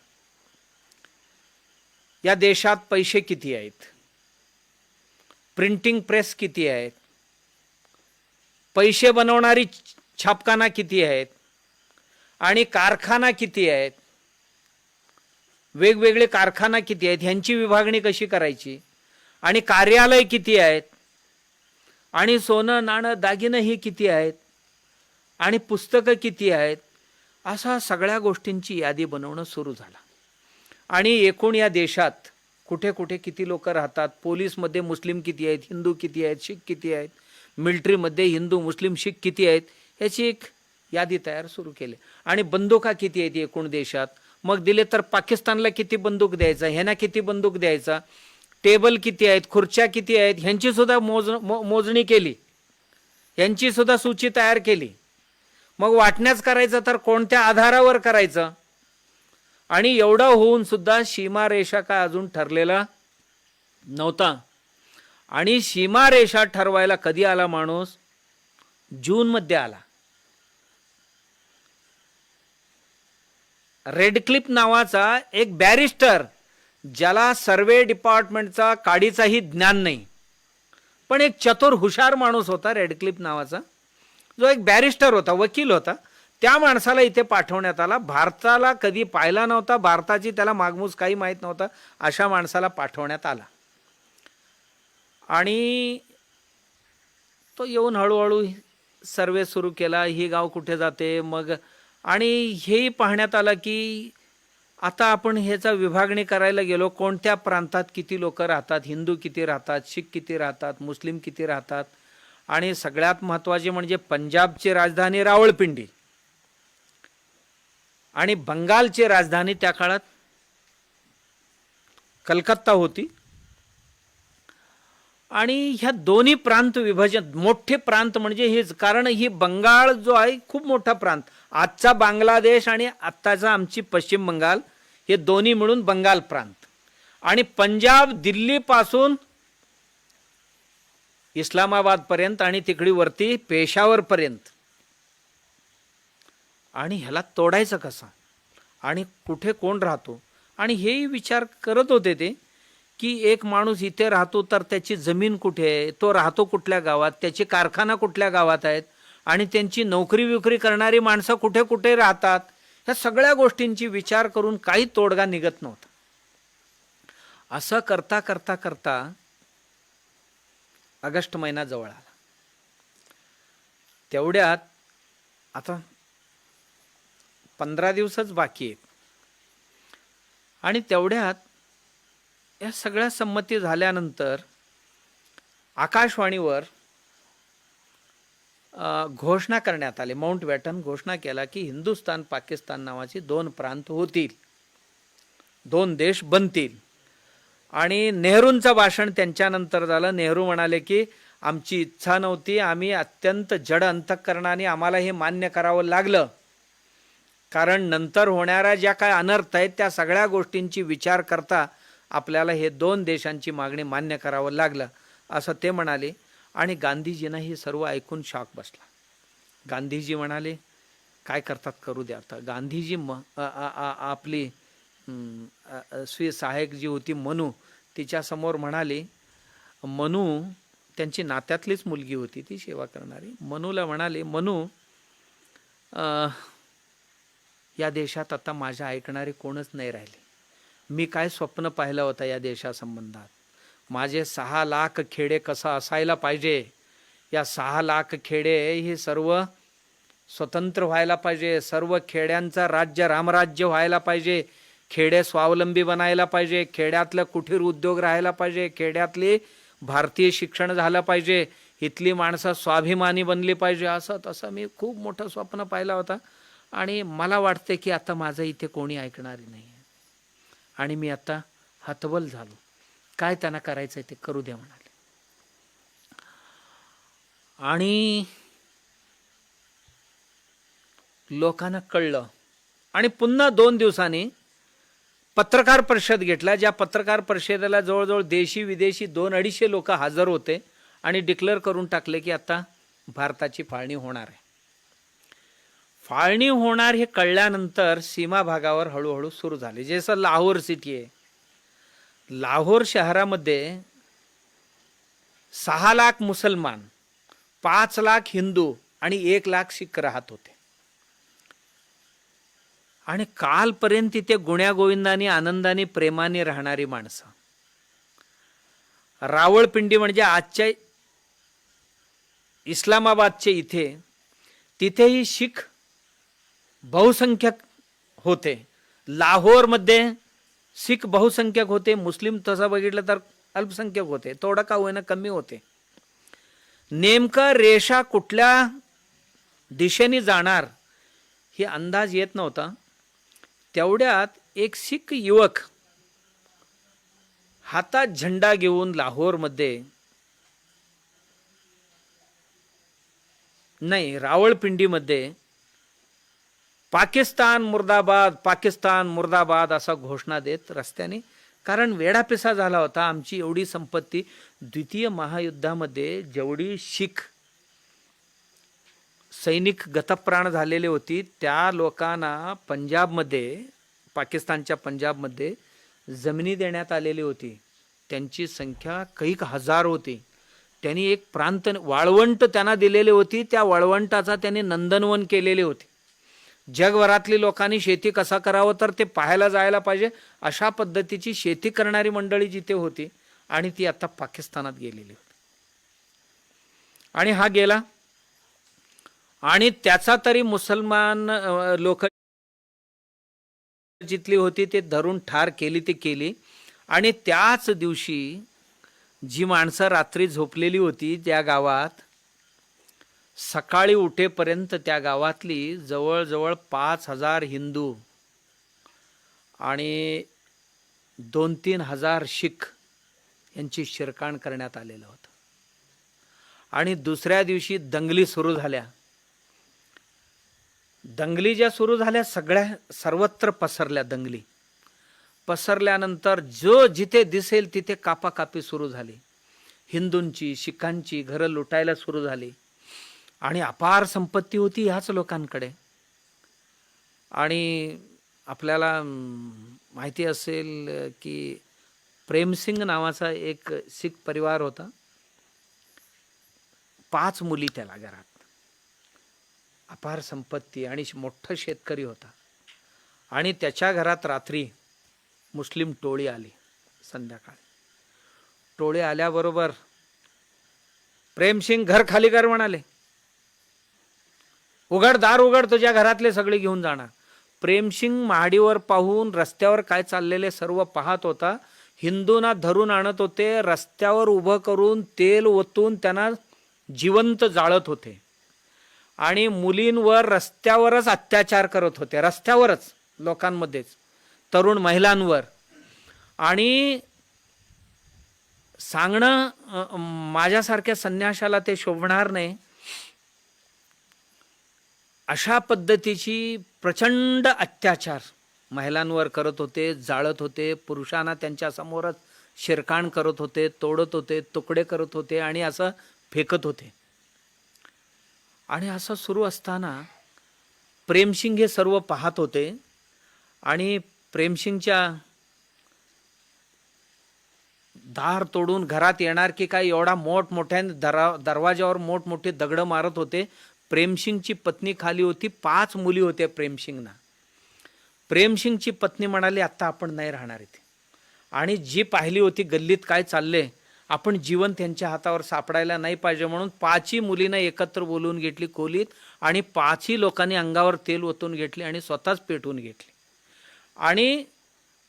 या देशात पैसे किती आहेत, प्रिंटिंग प्रेस किती आहेत, पैसे बनवणारी छापखाना किती आहेत आणि कारखाना किती आहेत, वेगवेगळे कारखाना किती आहेत, ह्यांची विभागणी कशी करायची, आणि कार्यालय किती आहेत, आणि सोनं नाणं दागिनं ही किती आहेत, आणि पुस्तकं किती आहेत, असा सगळ्या गोष्टींची यादी बनवणं सुरू झालं. आणि एकूण या देशात कुठे कुठे किती लोक राहतात, पोलीसमध्ये मुस्लिम किती आहेत, हिंदू किती आहेत, शीख किती आहेत, मिलिटरीमध्ये हिंदू मुस्लिम शीख किती आहेत, याची एक यादी तयार सुरू केली. आणि बंदुका किती आहेत एकूण देशात. मग दिले तर पाकिस्तानला किती बंदूक द्यायचा, ह्यांना किती बंदूक द्यायचा, टेबल किती आहेत, खुर्च्या किती आहेत, ह्यांची सुद्धा मोजणी केली, ह्यांची सुद्धा सूची तयार केली. मग वाटण्याच करायचं तर कोणत्या आधारावर करायचं. आणि एवढं होऊन सुद्धा सीमारेषा काय अजून ठरलेला नव्हता. आणि सीमारेषा ठरवायला कधी आला माणूस? जूनमध्ये आला. रेडक्लिफ नावाचा एक बॅरिस्टर, ज्याला सर्वे डिपार्टमेंटचा काडीचाही ज्ञान नाही, पण एक चतुर हुशार माणूस होता रेडक्लिफ नावाचा, जो एक बॅरिस्टर होता, वकील होता. त्या माणसाला इथे पाठवण्यात आला. भारताला कधी पाहिला नव्हता, भारताची त्याला मागमूस काही माहीत नव्हता, अशा माणसाला पाठवण्यात आला. आणि तो येऊन हळूहळू सर्वे सुरू केला, ही गाव कुठे जाते. मग आणि हेही पाहण्यात आलं की आता आपण ह्याचा विभागणी करायला गेलो, कोणत्या प्रांतात किती लोक राहतात, हिंदू किती राहतात, शीख किती राहतात, मुस्लिम किती राहतात, आणि सगळ्यात महत्त्वाचे म्हणजे पंजाबची राजधानी रावळपिंडी आणि बंगालची राजधानी त्या काळात कलकत्ता होती. आणि ह्या दोन्ही प्रांत विभाजन, मोठे प्रांत म्हणजे हेच, कारण ही बंगाल जो आहे खूप मोठा प्रांत, आजचा बांगलादेश आणि आत्ताचा आमची पश्चिम बंगाल, हे दोन्ही मिळून बंगाल प्रांत, आणि पंजाब दिल्लीपासून इस्लामाबाद पर्यंत आणि तिकडी वरती पेशावर पर्यंत. आणि ह्याला तोडायचं कसं आणि कुठे कोण राहतो, आणि हेही विचार करत होते ते की एक माणूस इथे राहतो तर त्याची जमीन कुठे आहे, तो राहतो कुठल्या गावात, त्याची कारखाना कुठल्या गावात आहेत, आणि त्यांची नोकरी विक्री करणारी माणसं कुठे कुठे राहतात. ह्या सगळ्या गोष्टींची विचार करून काही तोडगा निघत नव्हता. असं करता करता करता ऑगस्ट महिना जवळ आला. तेवढ्यात आता 15 दिवसच बाकी आहेत, आणि तेवढ्यात या सगळ्या संमती झाल्यानंतर आकाशवाणीवर घोषणा करण्यात आली. माउंट बॅटन घोषणा केला की हिंदुस्थान पाकिस्तान नावाची 2 प्रांत होतील, 2 देश बनतील. आणि नेहरूंचं भाषण त्यांच्यानंतर झालं. नेहरू म्हणाले की आमची इच्छा नव्हती, आम्ही अत्यंत जड अंतःकरणाने आम्हाला हे मान्य करावं लागलं, कारण नंतर होणाऱ्या ज्या काय अनर्थ आहेत त्या सगळ्या गोष्टींची विचार करता आपल्याला हे 2 देशांची मागणी मान्य करावं लागलं, असं ते म्हणाले. आणि गांधीजींना हे सर्व ऐकून शॉक बसला. गांधीजी म्हणाले काय करतात करू द्या. आता गांधीजी आपली स्वी सहायक जी होती मनू, तिच्यासमोर म्हणाले, मनू त्यांची नात्यातलीच मुलगी होती ती सेवा करणारी, मनूला म्हणाले, मनू या देशात आता माझ्या ऐकणारे कोणच नाही राहिले. मी काय स्वप्न पाहिलं होतं या देशासंबंधात, माझे 6 लाख खेडे कसं असायला पाहिजे, या 6 लाख खेडे हे सर्व स्वतंत्र व्हायला पाहिजे, सर्व खेड्यांचा राज्य रामराज्य व्हायला पाहिजे, खेडे स्वावलंबी बनायला पाहिजे, खेड्यातलं कुटीर उद्योग राहायला पाहिजे, खेड्यातले भारतीय शिक्षण झालं पाहिजे, इथली माणसं स्वाभिमानी बनली पाहिजे, असं तसं मी खूप मोठं स्वप्न पाहिलं होतं. आणि मला वाटते की आता माझं इथे कोणी ऐकणारी नाही, आणि मी आता हतबल झालो, काय त्यांना करायचं ते करू द्या म्हणाले. आणि लोकांना कळलं, आणि पुन्हा 2 दिवसांनी पत्रकार परिषद घेतला, ज्या पत्रकार परिषदेला जवळजवळ देशी विदेशी 200-250 लोक हजर होते, आणि डिक्लेअर करून टाकले की आता भारताची फाळणी होणार आहे. फाळणी होणार हे कळल्यानंतर सीमा भागावर हळूहळू सुरू झाले. जसं लाहोर सिटी आहे, लाहोर शहरामध्ये 6 लाख मुसलमान, 5 लाख हिंदू आणि 1 लाख शीख राहत होते. आणि कालपर्यंत तिथे गुण्यागोविंदाने आनंदाने प्रेमाने राहणारी माणसं. रावळपिंडी म्हणजे आजच्या इस्लामाबादचे इथे, तिथेही शीख बहुसंख्यक होते. लाहोरमध्ये शीख बहुसंख्यक होते, मुस्लिम तसं बघितलं तर अल्पसंख्यक होते, थोडं का होईना कमी होते. नेमकं रेषा कुठल्या दिशेने जाणार हे अंदाज येत नव्हता. तेवढ्यात एक शीख युवक हातात झेंडा घेऊन लाहोरमध्ये, नाही रावळपिंडीमध्ये, पाकिस्तान मुर्दाबाद, पाकिस्तान मुर्दाबाद असा घोषणा देत रस्त्याने, कारण वेडापिसा झाला होता. आमची एवढी संपत्ती, द्वितीय महायुद्धामध्ये जेवढी शीख सैनिक गतप्राण झालेले होती, त्या लोकांना पंजाबमध्ये, पाकिस्तानच्या पंजाबमध्ये जमिनी देण्यात आलेली होती. त्यांची संख्या कैक हजार होती. त्यांनी एक प्रांत वाळवंट त्यांना दिलेली होती, त्या वाळवंटाचा त्यांनी नंदनवन केलेले होते. जगभरातली लोकांनी शेती कसा करावं तर ते पाहायला जायला पाहिजे, अशा पद्धतीची शेती करणारी मंडळी जिथे होती, आणि ती आता पाकिस्तानात गेलेली होती. आणि हा गेला, आणि त्याचा तरी मुसलमान लोक जिथली होती ते धरून ठार केली ती केली. आणि त्याच दिवशी जी माणसं रात्री झोपलेली होती त्या गावात, सकाळी उठेपर्यंत त्या गावातली जवळजवळ 5,000 हिंदू आणि 2-3 हजार शीख यांची शिरकाण करण्यात आलेलं होतं. आणि दुसऱ्या दिवशी दंगली सुरू झाल्या. दंगली ज्या सुरू झाल्या सर्वत्र पसरल्या. दंगली पसरल्यानंतर जो जिथे दिसेल तिथे कापाकापी सुरू झाली. हिंदूंची, शिखांची घरं लुटायला सुरू झाली. आणि अपार संपत्ती होती ह्याच लोकांकडे. आणि आपल्याला माहिती असेल की प्रेमसिंग नावाचा एक शीख परिवार होता. 5 मुली त्याला घरात, अपार संपत्ती आणि मोठा शेतकरी होता. आणि त्याच्या घरात रात्री मुस्लिम टोळी आली. संध्याकाळी टोळी आल्याबरोबर प्रेमसिंग घर खाली कर म्हणाले. उघड, दार उघड, तुझ्या घरातले सगळे घेऊन जाणार. प्रेमसिंग महाडीवर पाहून रस्त्यावर काय चाललेले सर्व पाहत होता. हिंदूंना धरून आणत होते, रस्त्यावर उभं करून तेल ओतून त्यांना जिवंत जाळत होते. आणि मुलींवर रस्त्यावरच अत्याचार करत होते, रस्त्यावरच, लोकांमध्येच, तरुण महिलांवर. आणि सांगणं माझ्यासारख्या संन्याशाला ते शोभणार नाही. अशा पद्धतीची प्रचंड अत्याचार महिलांवर करत होते, जाळत होते. पुरुषांना त्यांच्या समोरच शिरकाण करत होते, तोडत होते, तुकडे करत होते आणि असं फेकत होते. आणि असं सुरू असताना प्रेमसिंग हे सर्व पाहत होते. आणि प्रेमसिंगच्या दार तोडून घरात येणार की काय एवढा मोठमोठ्याने दरवाजावर मोठमोठे दगड मारत होते. प्रेमसिंगची पत्नी खाली होती. 5 मुली होत्या प्रेमसिंगना. प्रेमसिंगची पत्नी म्हणाली, आता आपण नाही राहणार इथे. आणि जी पाहिली होती गल्लीत काय चालले, आपण जीवन त्यांच्या हातावर सापडायला नाही पाहिजे म्हणून 5ही मुलींना एकत्र बोलवून घेतली खोलीत. आणि 5ही लोकांनी अंगावर तेल ओतून घेतले आणि स्वतःच पेटवून घेतले. आणि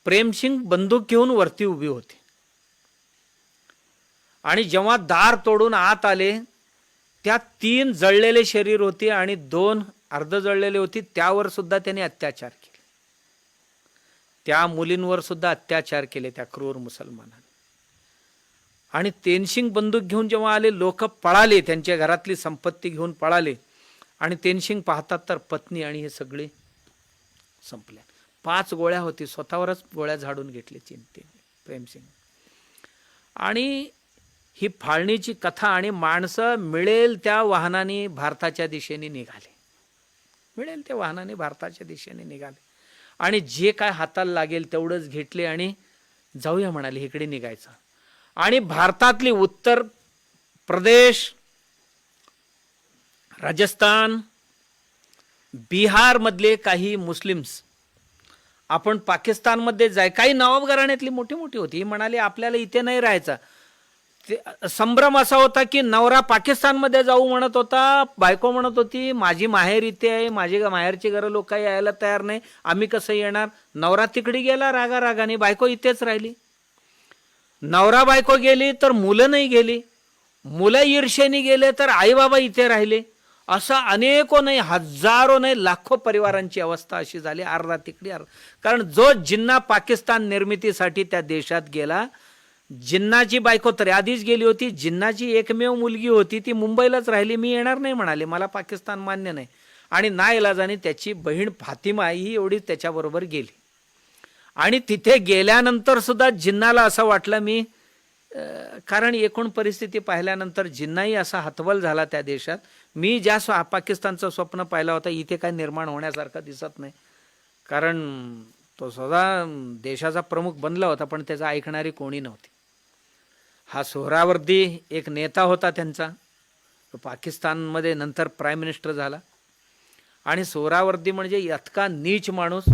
प्रेमसिंग बंदूक घेऊन वरती उभी होती. आणि जेव्हा दार तोडून आत आले, त्यात 3 जळलेले शरीर होते आणि 2 अर्ध जळलेले होते. त्यावर सुद्धा त्यांनी अत्याचार केले. त्या मुलींवर सुद्धा अत्याचार केले त्या क्रूर मुसलमानांनी. आणि तेनसिंग बंदूक घेऊन जेव्हा आले, लोक पळाले, त्यांच्या घरातली संपत्ती घेऊन पळाले. आणि तेनसिंग पाहतात तर पत्नी आणि हे सगळे संपले. 5 गोळ्या होती, स्वतःवरच गोळ्या झाडून घेतले प्रेमसिंग. आणि ही फाळणीची कथा. आणि माणसं मिळेल त्या वाहनाने भारताच्या दिशेने निघाले. मिळेल त्या वाहनाने भारताच्या दिशेने निघाले. आणि जे काय हाताला लागेल तेवढंच घेतले आणि जाऊया म्हणाले, इकडे निघायचं. आणि भारतातली उत्तर प्रदेश, राजस्थान, बिहार मधले काही मुस्लिम्स आपण पाकिस्तानमध्ये जाय, काही नवाब घराण्यातली मोठी मोठी होती, ही म्हणाली आपल्याला इथे नाही राहायचं. संभ्रम असा होता की नवरा पाकिस्तानमध्ये जाऊ म्हणत होता, बायको म्हणत होती माझी माहेर इथे आहे, माझी माहेरची घरं लोक यायला तयार नाही, आम्ही कसं येणार. नवरा तिकडे गेला रागारागाने, बायको इथेच राहिली. नवरा बायको गेली तर मुलं नाही गेली, मुलं ईर्षेने गेले तर आई बाबा इथे राहिले. असं अनेको नाही, हजारो नाही, लाखो परिवारांची अवस्था अशी झाली. अर्धा तिकडे अर्धा. कारण जो जिन्ना पाकिस्तान निर्मितीसाठी त्या देशात गेला, जिन्नाची बायको तर आधीच गेली होती, जिन्नाची एकमेव मुलगी होती ती मुंबईलाच राहिली. मी येणार नाही म्हणाले, मला पाकिस्तान मान्य नाही. आणि नाईलाजाने त्याची बहीण फातिमा ही एवढी त्याच्याबरोबर गेली. आणि तिथे गेल्यानंतर सुद्धा जिन्नाला असं वाटलं मी, कारण एकूण परिस्थिती पाहिल्यानंतर जिन्नाही असा हतबल झाला त्या देशात. मी ज्या पाकिस्तानचं स्वप्न पाहिलं होतं इथे काय निर्माण होण्यासारखं दिसत नाही. कारण तो स्वतः देशाचा प्रमुख बनला होता पण त्याचा ऐकणारी कोणी नव्हती. हा सोहरावर्दी एक नेता होता त्यांचा, तो पाकिस्तानमध्ये नंतर प्राईम मिनिस्टर झाला. आणि सोहरावर्दी म्हणजे इतका नीच माणूस,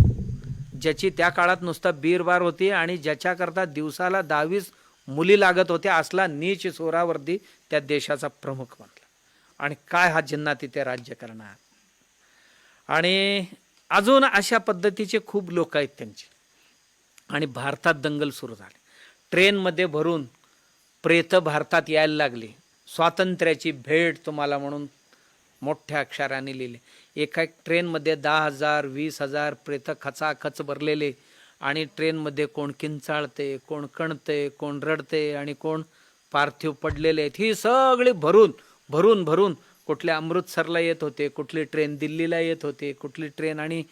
ज्याची त्या काळात नुसता बीरबार होती आणि ज्याच्याकरता दिवसाला 10-20 मुली लागत होत्या, असला नीच सोहरावर्दी त्या देशाचा प्रमुख बनला. आणि काय हा जिन्ना तिथे राज्य करणार. आणि अजून अशा पद्धतीचे खूप लोक आहेत त्यांचे. आणि भारतात दंगल सुरू झाले. ट्रेनमध्ये भरून प्रेत भारतात यायला लागली. स्वातंत्र्याची भेट तुम्हाला म्हणून मोठ्या अक्षराने लिहिले. एका ट्रेनमध्ये 10,000 20,000 प्रेत खचाखच भरलेले. आणि ट्रेनमध्ये कोण किंचाळते, कोण कणते, कोण रडते आणि कोण पार्थिव पडलेले आहेत. ही सगळी भरून भरून भरून कुठल्या अमृतसरला येत होते, कुठली ट्रेन दिल्लीला येत होते, कुठली ट्रेन आणि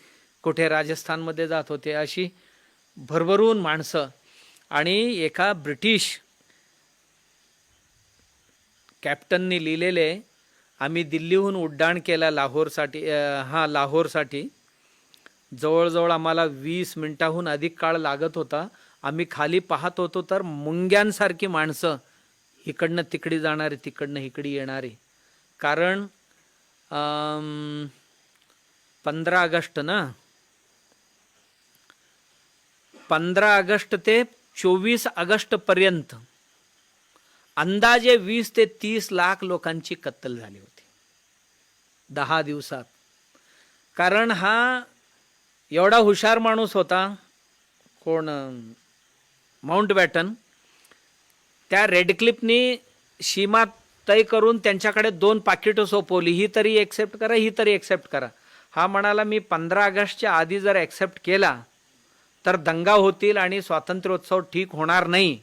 कुठे राजस्थानमध्ये जात होते. अशी भरभरून माणसं. आणि एका ब्रिटिश कॅप्टननी लिहिलेले, आम्ही दिल्लीहून उड्डाण केला लाहोरसाठी. लाहोरसाठी जवळजवळ आम्हाला 20 मिनिटाहून अधिक काळ लागत होता. आम्ही खाली पाहत होतो तर मुंग्यांसारखी माणसं इकडनं तिकडे जाणारे, तिकडनं इकडे येणारे. कारण 15 ऑगस्ट ना, 15 ऑगस्ट ते 24 ऑगस्ट पर्यंत अंदाजे 20 ते 30 लाख लोकांची कत्तल झाली होती 10 दिवसात. कारण हा एवढा हुशार माणूस होता, कोण, माउंटबॅटन. त्या रेडक्लिफनी सीमा तय करून त्यांच्याकडे 2 पाकिटं सोपवली. ही तरी एक्सेप्ट करा, ही तरी एक्सेप्ट करा. हा म्हणाला, मी 15 ऑगस्टच्या आधी जर एक्सेप्ट केला तर दंगा होतील आणि स्वातंत्र्योत्सव ठीक होणार नाही.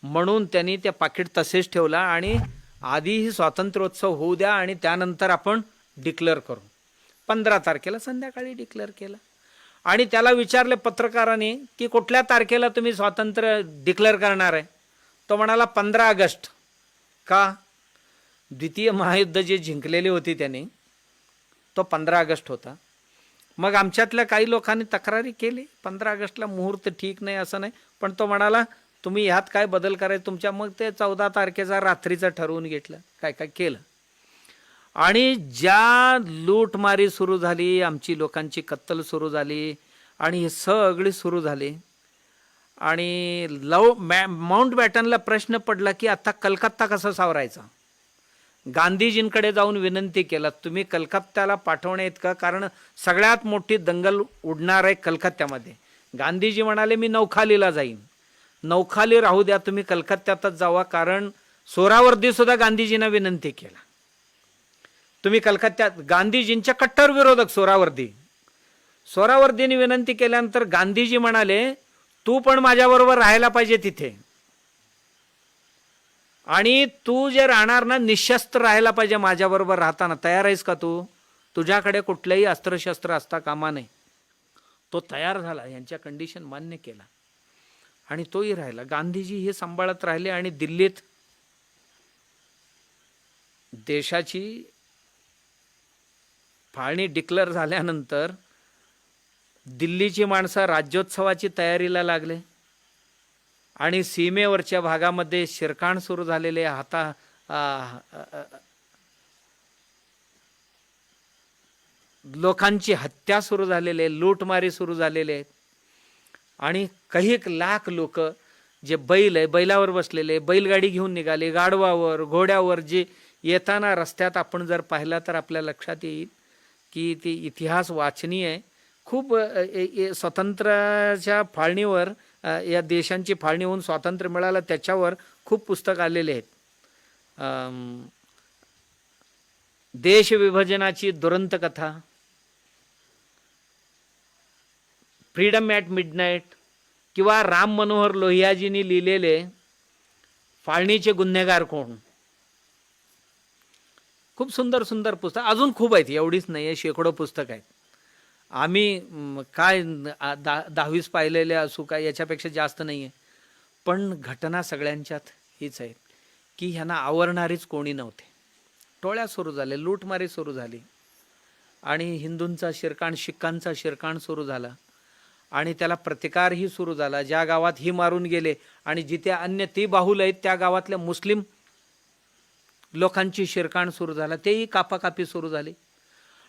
म्हणून त्यांनी ते पाकिट तसेच ठेवला आणि आधीही स्वातंत्र्योत्सव होऊ द्या आणि त्यानंतर आपण डिक्लेअर करू. 15 तारखेला संध्याकाळी डिक्लेअर केलं. आणि त्याला विचारले पत्रकारांनी की कुठल्या तारखेला तुम्ही स्वातंत्र्य डिक्लेअर करणार आहे. तो म्हणाला 15 ऑगस्ट. का? द्वितीय महायुद्ध जे जिंकलेले होते त्याने, तो 15 ऑगस्ट होता. मग आमच्यातल्या काही लोकांनी तक्रारी केली, 15 ऑगस्टला मुहूर्त ठीक नाही असं नाही. पण तो म्हणाला, तुम्ही ह्यात काय बदल करायचं तुमच्या. मग ते 14 तारखेचा रात्रीचं ठरवून घेतलं, काय काय केलं. आणि ज्या लूटमारी सुरू झाली, आमची लोकांची कत्तल सुरू झाली आणि हे सगळी सुरू झाली. आणि माउंटबॅटनला प्रश्न पडला की आता कलकत्ता कसा सावरायचा. गांधीजींकडे जाऊन विनंती केला, तुम्ही कलकत्त्याला पाठवणे इतकं, कारण सगळ्यात मोठी दंगल उडणार आहे कलकत्त्यामध्ये. गांधीजी म्हणाले, मी नौखालीला जाईन. नौखाली राहू द्या, तुम्ही कलकत्त्यातच जावा. कारण सोहरावर्दी सुद्धा गांधीजींना विनंती केला, तुम्ही कलकत्त्यात. गांधीजींच्या कट्टर विरोधक सोहरावर्दीने विनंती केल्यानंतर गांधीजी म्हणाले, तू पण माझ्याबरोबर राहायला पाहिजे तिथे. आणि तू जे राहणार ना, निशस्त्र राहायला पाहिजे माझ्याबरोबर राहताना. तयार आहेस का तू? तुझ्याकडे कुठलंही अस्त्रशस्त्र असता कामा नये. तो तयार झाला, यांच्या कंडिशन मान्य केला आणि तोही राहिला. गांधीजी हे सांभाळत राहिले. आणि दिल्लीत देशाची फाळणी डिक्लेअर झाल्यानंतर दिल्लीची माणसं राज्योत्सवाची तयारीला लागले. आणि सीमेवरच्या भागामध्ये शिरकाण सुरू झालेले, लोकांची हत्या सुरू झालेले, लूटमारी सुरू झालेले आहेत. आणि काही लाख लोक जे बैल आहे, बैलावर बसलेले, बैलगाडी घेऊन निघाले, गाढवावर, घोड्यावर, जे येताना रस्त्यात आपण जर पाहिला तर आपल्या लक्षात येईल की ती इतिहास वाचनीय आहे. खूप स्वातंत्र्याच्या फाळणीवर, या देशांची फाळणी होऊन स्वातंत्र्य मिळालं त्याच्यावर खूप पुस्तक आलेले आहेत. देश विभाजनाची दुरंत कथा, फ्रीडम ॲट मिडनाईट, किंवा राम मनोहर लोहियाजींनी लिहिलेले फाळणीचे गुन्हेगार कोण. खूप सुंदर सुंदर पुस्तक अजून खूप आहेत, एवढीच नाही आहे, शेकडो पुस्तक आहेत. आम्ही काय 10-20 पाहिलेले असू काय, याच्यापेक्षा जास्त नाही आहे. पण घटना सगळ्यांच्यात हीच आहे की ह्यांना आवरणारीच कोणी नव्हते. टोळ्या सुरू झाल्या, लूटमारी सुरू झाली आणि हिंदूंचा शिरकाण, शिखांचा शिरकाण सुरू झाला आणि त्याला प्रतिकारही सुरू झाला. ज्या गावात ही मारून गेले आणि जिथे अन्य ती बाहुल आहेत त्या गावातल्या मुस्लिम लोकांची शिरकाण सुरू झाला, तेही कापाकापी सुरू झाली.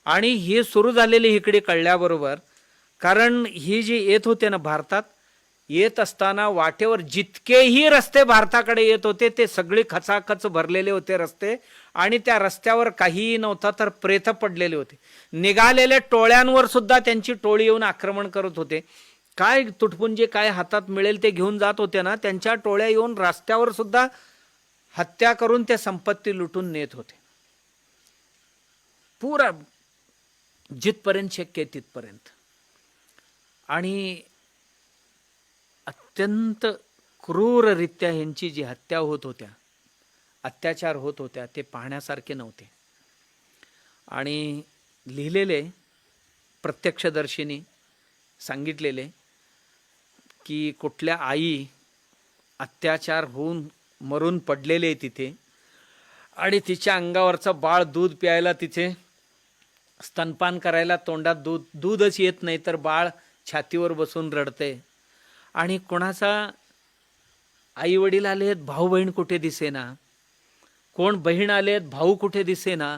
आणि हे सुरू झालेले इकडे कळल्याबरोबर, कारण ही जी येत होते ना भारतात, येत असताना वाटेवर जितकेही रस्ते भारताकडे येत होते ते सगळे खचाखच भरलेले होते रस्ते. आणि त्या रस्त्यावर काहीही नव्हता तर प्रेत पडलेले होते. निघालेल्या टोळ्यांवर सुद्धा त्यांची टोळी येऊन आक्रमण करत होते. काय तुटपुंजे काय हातात मिळेल ते घेऊन जात होते ना, त्यांच्या टोळ्या येऊन रस्त्यावर सुद्धा हत्या करून त्या संपत्ती लुटून नेत होते. पुरा जिथपर्यंत शक्य आहे तिथपर्यंत. आणि अत्यंत क्रूररित्या ह्यांची जी हत्या होत होत्या, अत्याचार होत होत्या, ते पाहण्यासारखे नव्हते. आणि लिहिलेले प्रत्यक्षदर्शींनी सांगितलेले की कुठल्या आई अत्याचार होऊन मरून पडलेले तिथे आणि तिच्या अंगावरचं बाळ दूध प्यायला तिथे स्तनपान करायला तोंडात दूधच येत नाही तर बाळ छातीवर बसून रडते. आणि कोणाचा आई वडील आलेत, भाऊ बहीण कुठे दिसेना, कोण बहीण आलेत, भाऊ कुठे दिसेना,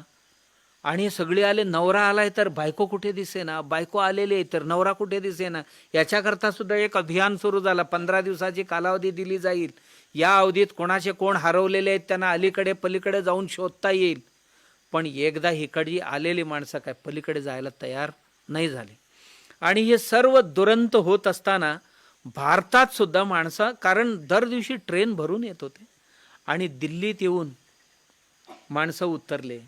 आणि सगळे आले. नवरा आलाय तर बायको कुठे दिसेना, बायको आलेले तर नवरा कुठे दिसेना. याच्याकरता सुद्धा एक अभियान सुरू झालं. 15 दिवसाची कालावधी दिली जाईल. या अवधीत कोणाचे कोण हरवलेले आहेत त्यांना अलीकडे पलीकडे जाऊन शोधता येईल. पण एकदा हिकडची आलेली माणसं काय पलीकडे जायला तयार नाही झाली. आणि हे सर्व दुरंत होत असताना भारतात सुद्धा माणसं, कारण दर दिवशी ट्रेन भरून येत होते आणि दिल्लीत येऊन माणसं उतरले,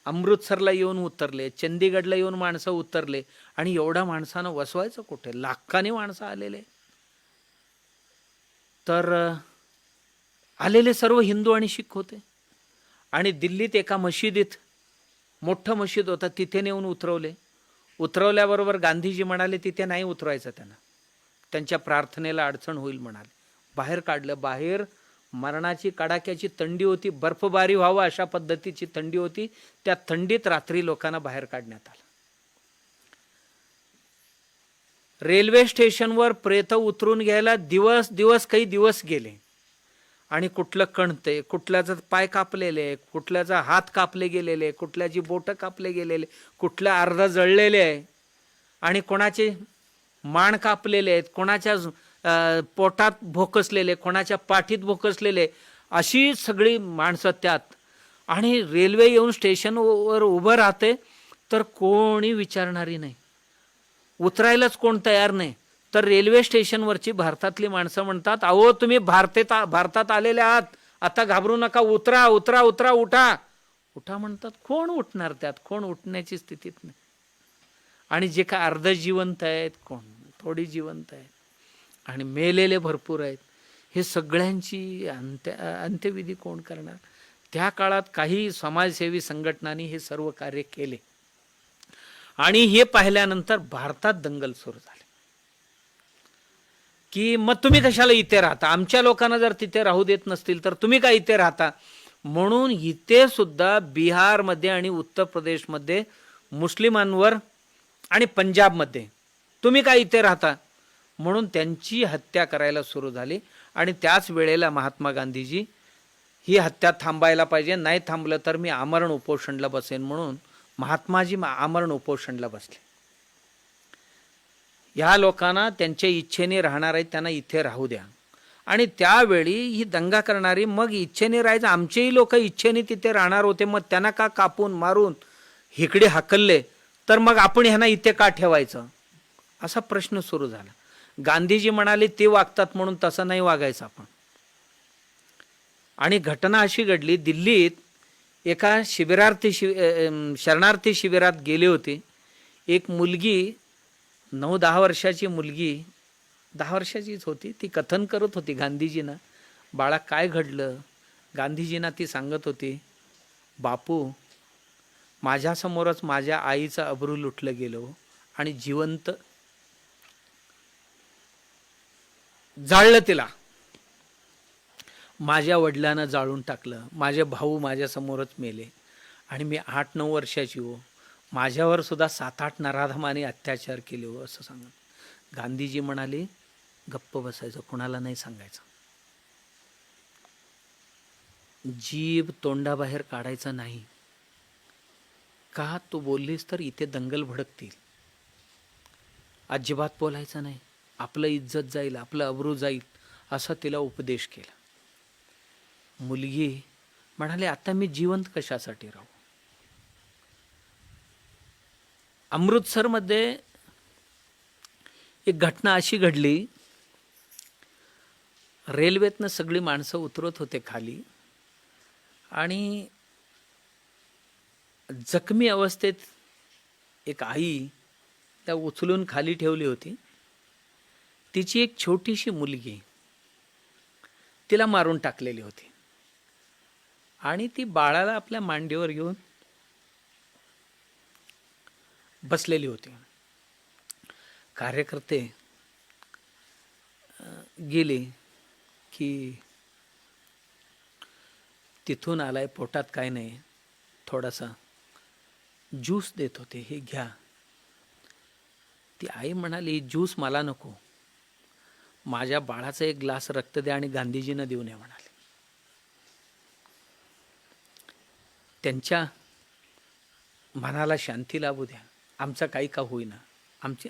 अमृतसरला येऊन उतरले, चंदीगडला येऊन माणसं उतरले. आणि एवढ्या माणसानं वसवायचं कुठे, लाखांनी माणसं आलेले. तर आलेले सर्व हिंदू आणि शीख होते. आणि दिल्लीत एका मशिदीत, मोठं मशीद होतं, तिथे नेऊन उतरवले. उतरवल्याबरोबर गांधीजी म्हणाले तिथे नाही उतरवायचं, त्यांना त्यांच्या प्रार्थनेला अडचण होईल म्हणाले. बाहेर काढलं. बाहेर मरणाची कडाक्याची थंडी होती, बर्फबारी व्हावं अशा पद्धतीची थंडी होती. त्या थंडीत रात्री लोकांना बाहेर काढण्यात आलं. रेल्वे स्टेशनवर प्रेत उतरून घ्यायला काही दिवस गेले. आणि कुठलं कणतंय, कुठल्याचं पाय कापलेले, कुठल्याचा हात कापले गेलेले, कुठल्याची बोटं कापले गेलेले, कुठल्या अर्ध जळलेले आहे, आणि कोणाचे मान कापलेले आहेत, कोणाच्या पोटात भोकसलेले, कोणाच्या पाठीत भोकसलेले, अशी सगळी माणसं त्यात. आणि रेल्वे येऊन स्टेशनवर उभं राहते तर कोणी विचारणारी नाही, उतरायलाच कोण तयार नाही. तर रेल्वे स्टेशनवरची भारतातली माणसं म्हणतात, अहो तुम्ही भारतात आलेले आहात, आता घाबरू नका, उतरा उतरा उतरा, उठा उठा म्हणतात. कोण उठणार त्यात, कोण उठण्याची स्थितीत नाही. आणि जे काय अर्ध जिवंत आहेत, कोण थोडी जिवंत आहेत, आणि मेलेले भरपूर आहेत. हे सगळ्यांची अंत्यविधी कोण करणार. त्या काळात काही समाजसेवी संघटनांनी हे सर्व कार्य केले. आणि हे पाहिल्यानंतर भारतात दंगल सुरू झाली की मग तुम्ही कशाला इथे राहता, आमच्या लोकांना जर तिथे राहू देत नसतील तर तुम्ही काय इथे राहता. म्हणून इथे सुद्धा बिहारमध्ये आणि उत्तर प्रदेशमध्ये मुस्लिमांवर, आणि पंजाबमध्ये तुम्ही काय इथे राहता, म्हणून त्यांची हत्या करायला सुरू झाली. आणि त्याच वेळेला महात्मा गांधीजी ही हत्या थांबायला पाहिजे, नाही थांबलं तर मी आमरण उपोषणला बसेन, म्हणून महात्माजी आमरण उपोषणला बसले. ह्या लोकांना त्यांच्या इच्छेने राहणार आहेत, त्यांना इथे राहू द्या. आणि त्यावेळी ही दंगा करणारी मग इच्छेने राहायचं, आमचेही लोक इच्छेने तिथे राहणार होते, मग त्यांना का कापून मारून इकडे हाकलले, तर मग आपण ह्यांना इथे का ठेवायचं, असा प्रश्न सुरू झाला. गांधीजी म्हणाले ते वागतात म्हणून तसं नाही वागायचं आपण. आणि घटना अशी घडली, दिल्लीत एका शरणार्थी शिबिरात गेले होते. एक मुलगी, 9-10 वर्षाची मुलगी, 10 वर्षाचीच होती, ती कथन करत होती गांधीजींना, बाळा काय घडलं. गांधीजींना ती सांगत होती, बापू माझ्यासमोरच माझ्या आईचं अब्रू लुटलं गेलं आणि जिवंत जाळलं तिला, माझ्या वडिलांना जाळून टाकलं, माझे भाऊ माझ्यासमोरच मेले, आणि मी 8-9 वर्षाची हो, माझ्यावर सुद्धा 7-8 नराधमाने अत्याचार केले हो, असं सांगत. गांधीजी म्हणाले गप्प बसायचं, कुणाला नाही सांगायचं, जीभ तोंडाबाहेर काढायचं नाही. का तू बोललीस तर इथे दंगल भडकतील, अजिबात बोलायचं नाही, आपलं इज्जत जाईल, आपलं अब्रू जाईल, असा तिला उपदेश केला. मुलगी म्हणाले आता मी जिवंत कशासाठी राहू. अमृतसरमध्ये एक घटना अशी घडली, रेल्वेतनं सगळी माणसं उतरत होते खाली आणि जखमी अवस्थेत एक आई त्या उचलून खाली ठेवली होती. तिची एक छोटीशी मुलगी, तिला मारून टाकलेली होती आणि ती बाळाला आपल्या मांडीवर घेऊन बसलेली होती. कार्यकर्ते गेले की तिथून आलाय, पोटात काय नाही, थोडासा ज्यूस देत होते, हे घ्या. ती आई म्हणाली ज्यूस मला नको, माझ्या बाळाचा एक ग्लास रक्त द्या आणि गांधीजींना देऊन या म्हणाले. त्यांच्या मनाला शांती लाभू द्या, आमचं काही का होईना,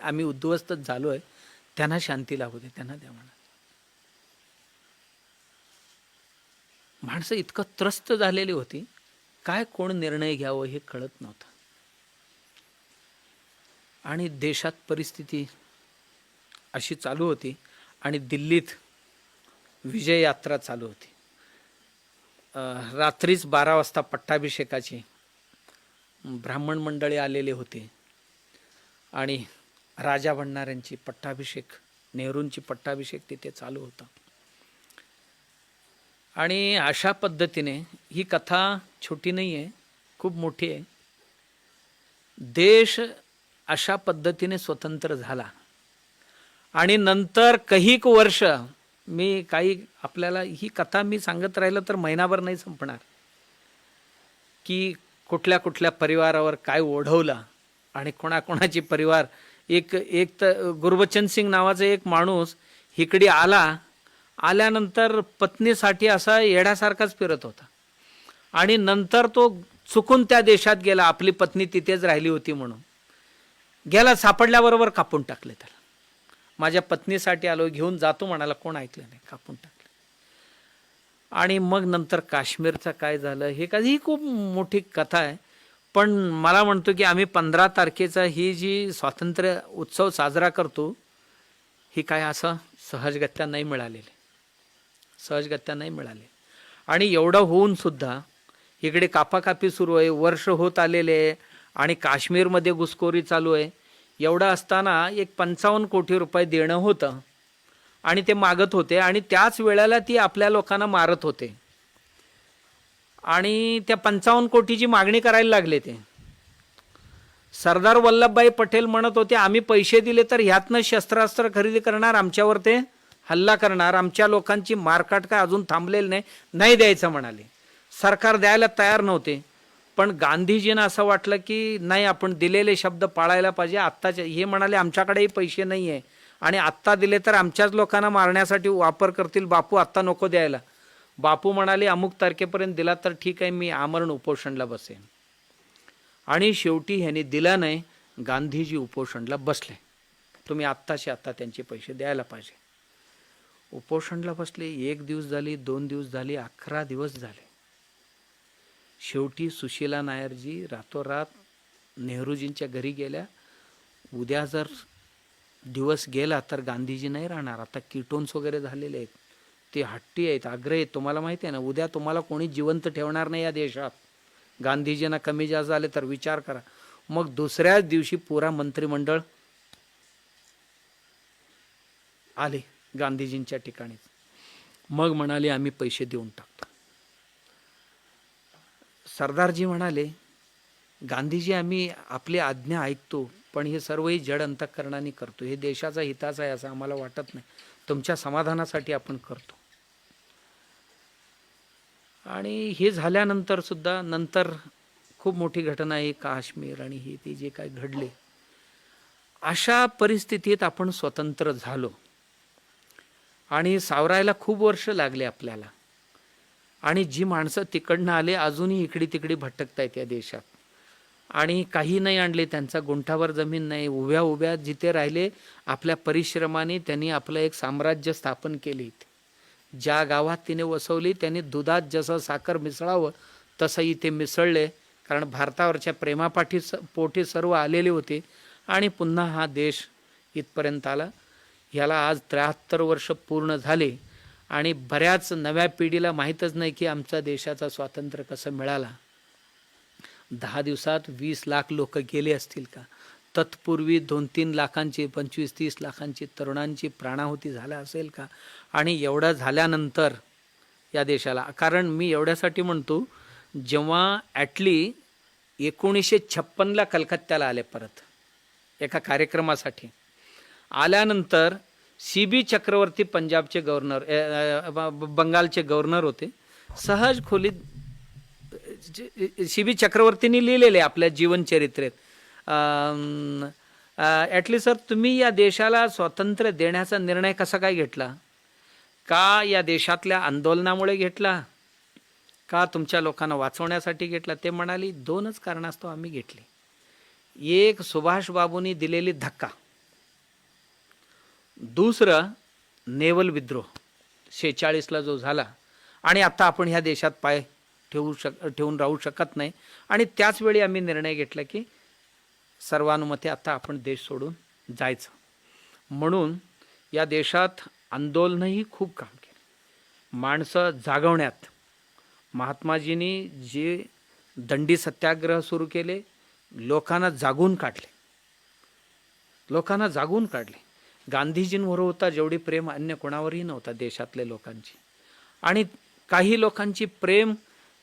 आम्ही उद्ध्वस्तच झालो आहे, त्यांना शांती लाभू दे, त्यांना द्या म्हणा. माणसं इतकं त्रस्त झालेली होती, काय कोण निर्णय घ्यावं हे कळत नव्हतं. आणि देशात परिस्थिती अशी चालू होती आणि दिल्लीत विजय यात्रा चालू होती. रात्रीच 12 वाजता पट्टाभिषेकाची ब्राह्मण मंडळी आलेले होते आणि राजा बनणाऱ्यांची पट्टाभिषेक, नेहरूंची पट्टाभिषेक तिथे चालू होता. आणि अशा पद्धतीने ही कथा छोटी नाही आहे, खूप मोठी आहे. देश अशा पद्धतीने स्वतंत्र झाला आणि नंतर काही वर्ष, मी काही आपल्याला ही कथा मी सांगत राहिलं तर महिनाभर नाही संपणार, की कुठल्या कुठल्या परिवारावर काय ओढवला आणि कोणाकोणाची परिवार. एक तर गुरबचन सिंग नावाचा एक माणूस इकडे आल्यानंतर पत्नीसाठी असा येड्यासारखाच फिरत होता आणि नंतर तो चुकून त्या देशात गेला, आपली पत्नी तिथेच राहिली होती म्हणून गेला, सापडल्याबरोबर कापून टाकले त्याला. माझ्या पत्नीसाठी आलो, घेऊन जातो म्हणाला, कोण ऐकलं नाही, कापून टाकलं. आणि मग नंतर काश्मीरचं काय झालं हे ही खूप मोठी कथा आहे. पण मला म्हणतो की आम्ही 15 तारखेचा ही जी स्वातंत्र्य उत्सव साजरा करतो, ही काय असं सहजगत्या नाही मिळालेले, सहजगत्या नाही मिळाले. आणि एवढं होऊन सुद्धा इकडे कापाकापी सुरू आहे, वर्ष होत आलेले आहे आणि काश्मीरमध्ये घुसखोरी चालू आहे. एवढं असताना एक 55 कोटी रुपये देणं होतं आणि ते मागत होते आणि त्याच वेळेला ती आपल्या लोकांना मारत होते आणि त्या 55 कोटीची मागणी करायला लागले. ते सरदार वल्लभभाई पटेल म्हणत होते आम्ही पैसे दिले तर ह्यातनं शस्त्रास्त्र खरेदी करणार, आमच्यावर ते हल्ला करणार, आमच्या लोकांची मारकाट काय अजून थांबलेली नाही द्यायचं म्हणाले. सरकार द्यायला तयार नव्हते. पण गांधीजींना असं वाटलं की नाही, आपण दिलेले शब्द पाळायला पाहिजे. आत्ताचे हे म्हणाले आमच्याकडेही पैसे नाही आहे आणि आत्ता दिले तर आमच्याच लोकांना मारण्यासाठी वापर करतील, बापू आत्ता नको द्यायला. बापू म्हणाले अमुक तारखेपर्यंत दिला तर ठीक आहे, मी आमरण उपोषणला बसेन. आणि शेवटी ह्याने दिला नाही, गांधीजी उपोषणला बसले. तुम्ही आत्ताचे आत्ता त्यांचे पैसे द्यायला पाहिजे. उपोषणला बसले. 1 दिवस झाली, 2 दिवस झाले, 11 दिवस झाले. शेवटी सुशीला नायरजी रातोरात नेहरूजींच्या घरी गेल्या. उद्या जर दिवस गेला तर गांधीजी नाही राहणार, आता कीटोन्स वगैरे झालेले आहेत, ते हट्टी आहेत, आग्रही आहेत. तुम्हाला माहिती आहे ना, उद्या तुम्हाला कोणी जिवंत ठेवणार नाही या देशात. गांधीजींना कमी जास्त झाले तर विचार करा. मग दुसऱ्याच दिवशी पुरा मंत्रिमंडळ आले गांधीजींच्या ठिकाणी. मग म्हणाले आम्ही पैसे देऊन टाकतो. सरदारजी म्हणाले गांधीजी आम्ही आपली आज्ञा ऐकतो, पण हे सर्वही जड अंतःकरणाने करतो, हे देशाचा हिताचा आहे असं आम्हाला वाटत नाही, तुमच्या समाधानासाठी आपण करतो. आणि हे झाल्यानंतर सुद्धा नंतर खूप मोठी घटना आहे काश्मीर आणि हे ते जे काय घडले. अशा परिस्थितीत आपण स्वतंत्र झालो आणि सावरायला खूप वर्ष लागले आपल्याला. आणि जी माणसं तिकडनं आले अजूनही इकडे तिकडे भटकतायत या देशात आणि काही नाही आणले, त्यांचा गुंठावर जमीन नाही, उभ्या उभ्या जिथे राहिले आपल्या परिश्रमाने त्यांनी आपलं एक साम्राज्य स्थापन केले. ज्या गावात तिने वसवली त्यांनी दुधात जसं साखर मिसळावं तसं इथे मिसळले, कारण भारतावरच्या प्रेमापाठी पोटी सर्व आलेले होते आणि पुन्हा हा देश इथपर्यंत आला. ह्याला आज 73 वर्ष पूर्ण झाले आणि बऱ्याच नव्या पिढीला माहीतच नाही की आमच्या देशाचा स्वातंत्र्य कसं मिळाला. 10 दिवसात 20 लाख लोक गेले असतील का? तत्पूर्वी 2-3 लाखांची 25-30 लाखांची तरुणांची प्राणाहुती झाल्या असेल का? आणि एवढं झाल्यानंतर या देशाला, कारण मी एवढ्यासाठी म्हणतो, जेव्हा ॲटली 1956ला कलकत्त्याला आले परत एका कार्यक्रमासाठी, आल्यानंतर CB चक्रवर्ती पंजाबचे गव्हर्नर, बंगालचे गव्हर्नर होते. सहज खोलीत CB चक्रवर्तींनी लिहिलेले आपल्या जीवनचरित्रेत, ॲटली सर तुम्ही या देशाला स्वातंत्र्य देण्याचा निर्णय कसा काय घेतला? का या देशातल्या आंदोलनामुळे घेतला का तुमच्या लोकांना वाचवण्यासाठी घेतला? ते म्हणाली 2च कारणास्तव आम्ही घेतली. एक, सुभाष बाबूंनी दिलेली धक्का. दुसरं, नेवल विद्रोह 46ला जो झाला आणि आता आपण ह्या देशात पाय ठेवून राहू शकत नाही. आणि त्याचवेळी आम्ही निर्णय घेतला की सर्वानुमते आता आपण देश सोडून जायचं. म्हणून या देशात आंदोलनही खूप काम केलं, माणसं जागवण्यात. महात्माजींनी जे दंडी सत्याग्रह सुरू केले, लोकांना जागून काढले. गांधीजींवर होता जेवढी प्रेम अन्य कोणावरही नव्हता देशातल्या लोकांची. आणि काही लोकांची प्रेम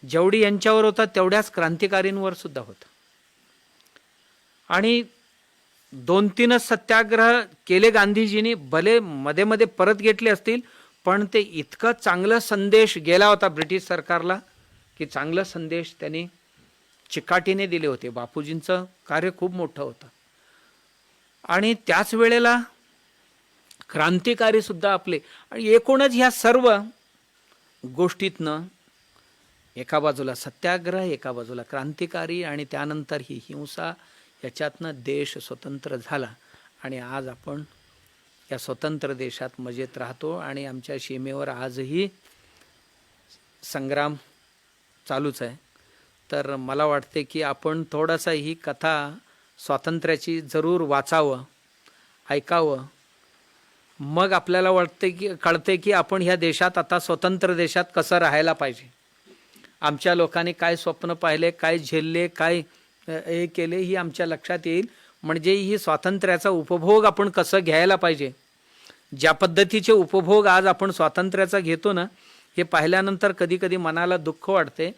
जेवढी यांच्यावर होता तेवढ्याच क्रांतिकारींवर सुद्धा होता. आणि 2-3च सत्याग्रह केले गांधीजींनी, भले मध्ये मध्ये परत घेतले असतील, पण ते इतकं चांगलं संदेश गेला होता ब्रिटिश सरकारला की चांगलं संदेश त्यांनी चिकाटीने दिले होते. बापूजींचं कार्य खूप मोठं होतं. आणि त्याच वेळेला क्रांतिकारी सुद्धा आपले. आणि एकूणच ह्या सर्व गोष्टीतनं एका बाजूला सत्याग्रह, एका बाजूला क्रांतिकारी आणि त्यानंतर ही हिंसा, याच्यातनं देश स्वतंत्र झाला. आणि आज आपण या स्वतंत्र देशात मजेत राहतो आणि आमच्या सीमेवर आजही संग्राम चालूच आहे. तर मला वाटते की आपण थोडासा ही कथा स्वातंत्र्याची जरूर वाचावं, ऐकावं. मग आपल्याला कळते की आपण ह्या देशात आता स्वतंत्र देशात कसं राहायला पाहिजे. आमच्या लोकांनी काय स्वप्न पाहिले, काय झेलले, काय हे केले, ही आमच्या लक्षात येईल. म्हणजे ही स्वातंत्र्याचा उपभोग आपण कसं घ्यायला पाहिजे. ज्या पद्धतीचे उपभोग आज आपण स्वातंत्र्याचा घेतो ना, हे पाहिल्यानंतर कधी कधी मनाला दुःख वाटते.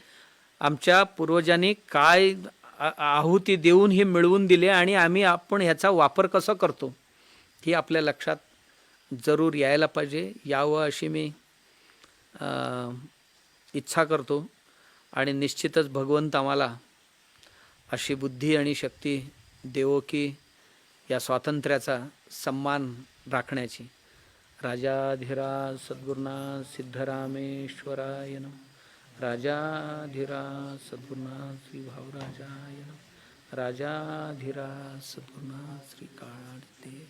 आमच्या पूर्वजांनी काय आहुती देऊन हे मिळवून दिले आणि आपण ह्याचा वापर कसा करतो ही आपल्या लक्षात जरूर यायला पाहिजे. यावं अशी मी इच्छा करतो. आणि निश्चितच भगवंत आम्हाला अशी बुद्धी आणि शक्ती देवो की या स्वातंत्र्याचा सन्मान राखण्याची. राजाधिराज सद्गुरुनाथ सिद्धरामेश्वराय नमः. राजाधिराज सद्गुरुनाथ श्री भाऊराजाय नमः. राजाधिराज सद्गुरुनाथ श्री काळाडते